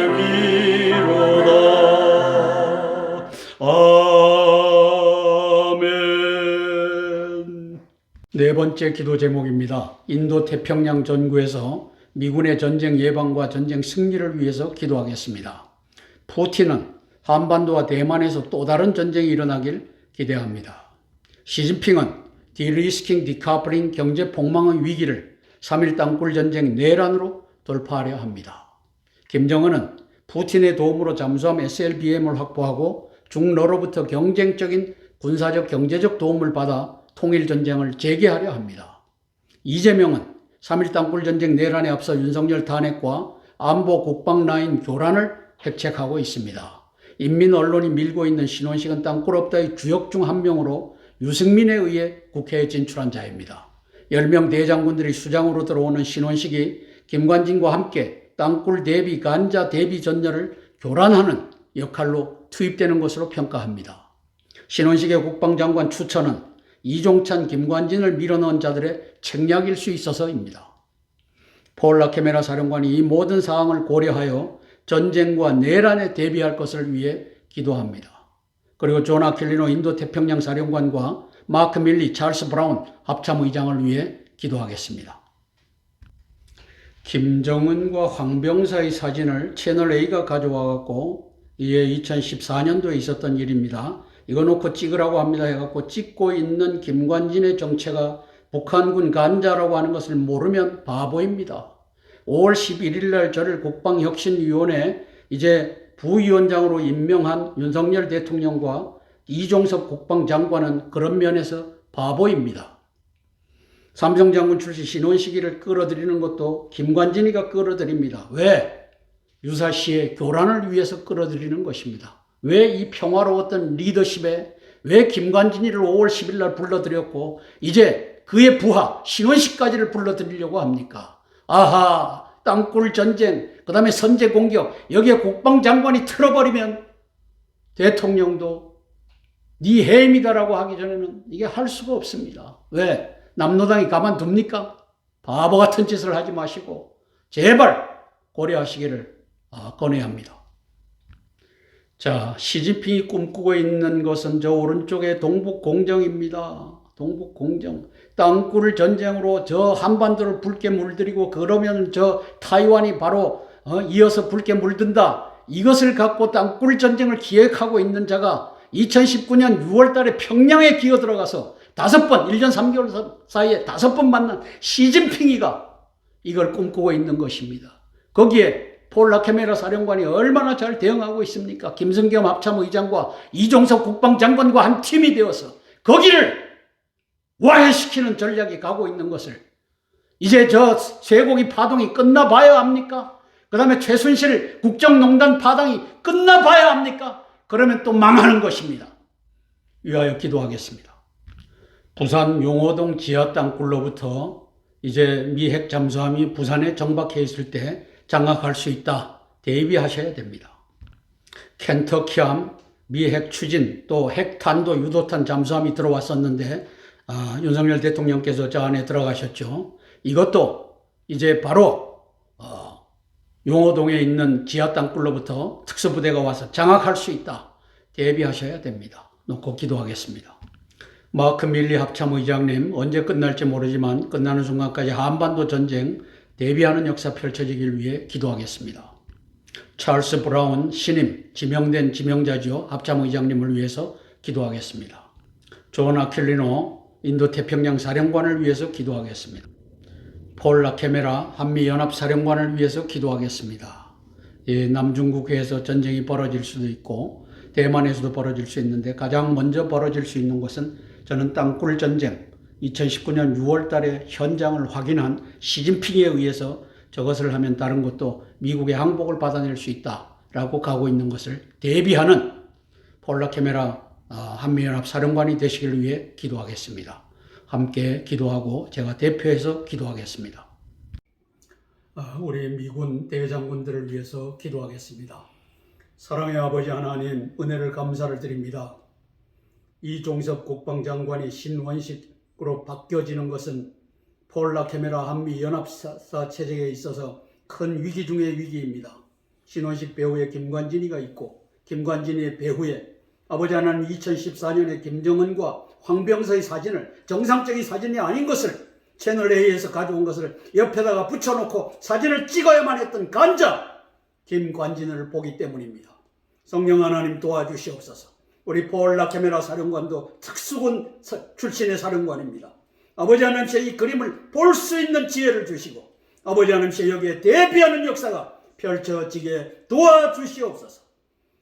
아멘. 네 번째 기도 제목입니다. 인도 태평양 전구에서 미군의 전쟁 예방과 전쟁 승리를 위해서 기도하겠습니다. 푸틴은 한반도와 대만에서 또 다른 전쟁이 일어나길 기대합니다. 시진핑은 디리스킹, 디카플링, 경제 폭망의 위기를 3.1 땅굴 전쟁 내란으로 돌파하려 합니다. 김정은은 푸틴의 도움으로 잠수함 SLBM을 확보하고 중러로부터 경쟁적인 군사적 경제적 도움을 받아 통일전쟁을 재개하려 합니다. 이재명은 3.1 땅굴 전쟁 내란에 앞서 윤석열 탄핵과 안보 국방 라인 교란을 핵책하고 있습니다. 인민 언론이 밀고 있는 신원식은 땅굴 없다의 주역 중 한 명으로 유승민에 의해 국회에 진출한 자입니다. 10명 대장군들이 수장으로 들어오는 신원식이 김관진과 함께 땅굴 대비 간자 대비 전열을 교란하는 역할로 투입되는 것으로 평가합니다. 신원식의 국방장관 추천은 이종찬, 김관진을 밀어넣은 자들의 책략일 수 있어서입니다. 폴 라케메라 사령관이 이 모든 사항을 고려하여 전쟁과 내란에 대비할 것을 위해 기도합니다. 그리고 존 아킬리노 인도 태평양 사령관과 마크 밀리, 찰스 브라운 합참의장을 위해 기도하겠습니다. 김정은과 황병사의 사진을 채널A가 가져와갖고 이게 2014년도에 있었던 일입니다. 이거 놓고 찍으라고 합니다 해갖고 찍고 있는 김관진의 정체가 북한군 간자라고 하는 것을 모르면 바보입니다. 5월 11일 날 저를 국방혁신위원회 이제 부위원장으로 임명한 윤석열 대통령과 이종섭 국방장관은 그런 면에서 바보입니다. 삼성장군 출신 신원식이를 끌어들이는 것도 김관진이가 끌어들입니다. 왜? 유사시의 교란을 위해서 끌어들이는 것입니다. 왜 이 평화로웠던 리더십에 왜 김관진이를 5월 10일 날 불러들였고 이제 그의 부하 신원식까지를 불러들이려고 합니까? 아하, 땅굴 전쟁, 그 다음에 선제 공격, 여기에 국방장관이 틀어버리면 대통령도 네 해임이다라고 하기 전에는 이게 할 수가 없습니다. 왜? 남노당이 가만둡니까? 바보 같은 짓을 하지 마시고 제발 고려하시기를 권해야 합니다. 자, 시진핑이 꿈꾸고 있는 것은 저 오른쪽에 동북공정입니다. 동북공정. 땅굴 전쟁으로 저 한반도를 붉게 물들이고 그러면 저 타이완이 바로 이어서 붉게 물든다. 이것을 갖고 땅굴 전쟁을 기획하고 있는 자가 2019년 6월 달에 평양에 기어 들어가서 5번, 1년 3개월 사이에 5번 만난 시진핑이가 이걸 꿈꾸고 있는 것입니다. 거기에 폴 라케메라 사령관이 얼마나 잘 대응하고 있습니까? 김승겸 합참의장과 이종석 국방장관과 한 팀이 되어서 거기를 와해시키는 전략이 가고 있는 것을 이제 저 쇠고기 파동이 끝나봐야 합니까? 그 다음에 최순실 국정농단 파동이 끝나봐야 합니까? 그러면 또 망하는 것입니다. 위하여 기도하겠습니다. 부산 용호동 지하 땅굴로부터 이제 미 핵 잠수함이 부산에 정박해 있을 때 장악할 수 있다. 대비하셔야 됩니다. 켄터키함, 미 핵 추진, 또 핵탄도 유도탄 잠수함이 들어왔었는데 윤석열 대통령께서 저 안에 들어가셨죠. 이것도 이제 바로 용호동에 있는 지하 땅굴로부터 특수부대가 와서 장악할 수 있다. 대비하셔야 됩니다. 놓고 기도하겠습니다. 마크 밀리 합참의장님, 언제 끝날지 모르지만 끝나는 순간까지 한반도 전쟁 대비하는 역사 펼쳐지길 위해 기도하겠습니다. 찰스 브라운 신임 지명된 지명자죠. 합참의장님을 위해서 기도하겠습니다. 존 아킬리노 인도 태평양 사령관을 위해서 기도하겠습니다. 폴 라케메라 한미연합사령관을 위해서 기도하겠습니다. 남중국해에서 전쟁이 벌어질 수도 있고 대만에서도 벌어질 수 있는데 가장 먼저 벌어질 수 있는 것은 저는 땅굴 전쟁 2019년 6월 달에 현장을 확인한 시진핑에 의해서 저것을 하면 다른 것도 미국의 항복을 받아낼 수 있다라고 가고 있는 것을 대비하는 폴 라케메라 한미연합 사령관이 되시기를 위해 기도하겠습니다. 함께 기도하고 제가 대표해서 기도하겠습니다. 우리 미군 대장군들을 위해서 기도하겠습니다. 사랑의 아버지 하나님, 은혜를 감사를 드립니다. 이종섭 국방장관이 신원식으로 바뀌어지는 것은 폴 라케메라 한미연합사 체제에 있어서 큰 위기 중의 위기입니다. 신원식 배후에 김관진이가 있고 김관진이의 배후에 아버지 하나님 2014년에 김정은과 황병서의 사진을 정상적인 사진이 아닌 것을 채널A에서 가져온 것을 옆에다가 붙여놓고 사진을 찍어야만 했던 간자 김관진을 보기 때문입니다. 성령 하나님 도와주시옵소서. 우리 폴 라케메라 사령관도 특수군 출신의 사령관입니다. 아버지 하나님께 이 그림을 볼 수 있는 지혜를 주시고 아버지 하나님께 여기에 대비하는 역사가 펼쳐지게 도와주시옵소서.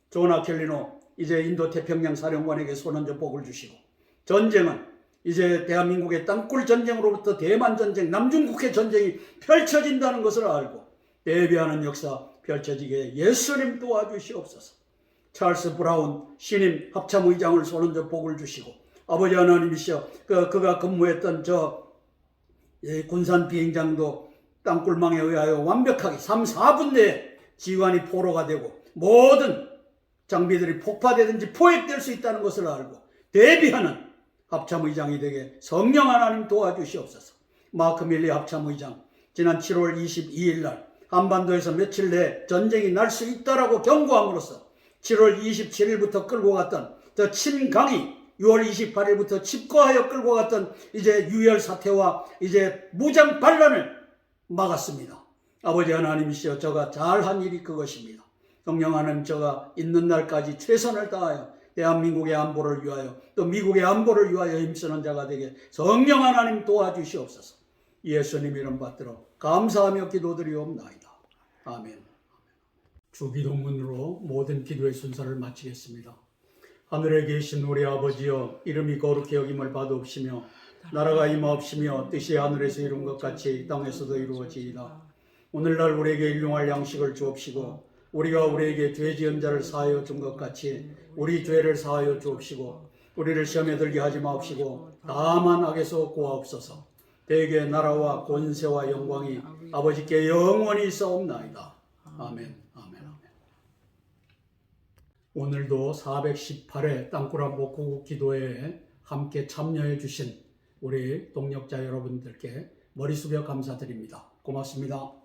조나 켈리노 이제 인도 태평양 사령관에게 손얹어 복을 주시고 전쟁은 이제 대한민국의 땅굴 전쟁으로부터 대만 전쟁, 남중국해 전쟁이 펼쳐진다는 것을 알고 대비하는 역사 펼쳐지게 예수님 도와주시옵소서. 찰스 브라운 신임 합참의장을 손얹어 복을 주시고 아버지 하나님이시여 그가 근무했던 군산 비행장도 땅굴망에 의하여 완벽하게 3, 4분 내에 지휘관이 포로가 되고 모든 장비들이 폭파되든지 포획될 수 있다는 것을 알고 대비하는 합참의장이 되게 성령 하나님 도와주시옵소서. 마크 밀리 합참의장 지난 7월 22일 날 한반도에서 며칠 내에 전쟁이 날 수 있다라고 경고함으로써 7월 27일부터 끌고 갔던 저 친강이 6월 28일부터 집거하여 끌고 갔던 이제 유혈 사태와 이제 무장 반란을 막았습니다. 아버지 하나님이시여 저가 잘한 일이 그것입니다. 성령 하나님 저가 있는 날까지 최선을 다하여 대한민국의 안보를 위하여 또 미국의 안보를 위하여 힘쓰는 자가 되게 성령 하나님 도와주시옵소서. 예수님 이름 받들어 감사하며 기도드리옵나이다. 아멘. 주기도문으로 모든 기도의 순서를 마치겠습니다. 하늘에 계신 우리 아버지여 이름이 거룩히 여김을 받으옵시며 나라가 임하옵시며 뜻이 하늘에서 이룬 것 같이 땅에서도 이루어지이다. 오늘날 우리에게 일용할 양식을 주옵시고 우리가 우리에게 죄 지은 자를 사하여 준 것 같이 우리 죄를 사하여 주옵시고 우리를 시험에 들게 하지 마옵시고 다만 악에서 구하옵소서. 대개 나라와 권세와 영광이 아버지께 영원히 있사옵나이다. 아멘. 오늘도 418회 땅굴한복 구국 기도회에 함께 참여해 주신 우리 동역자 여러분들께 머리 숙여 감사드립니다. 고맙습니다.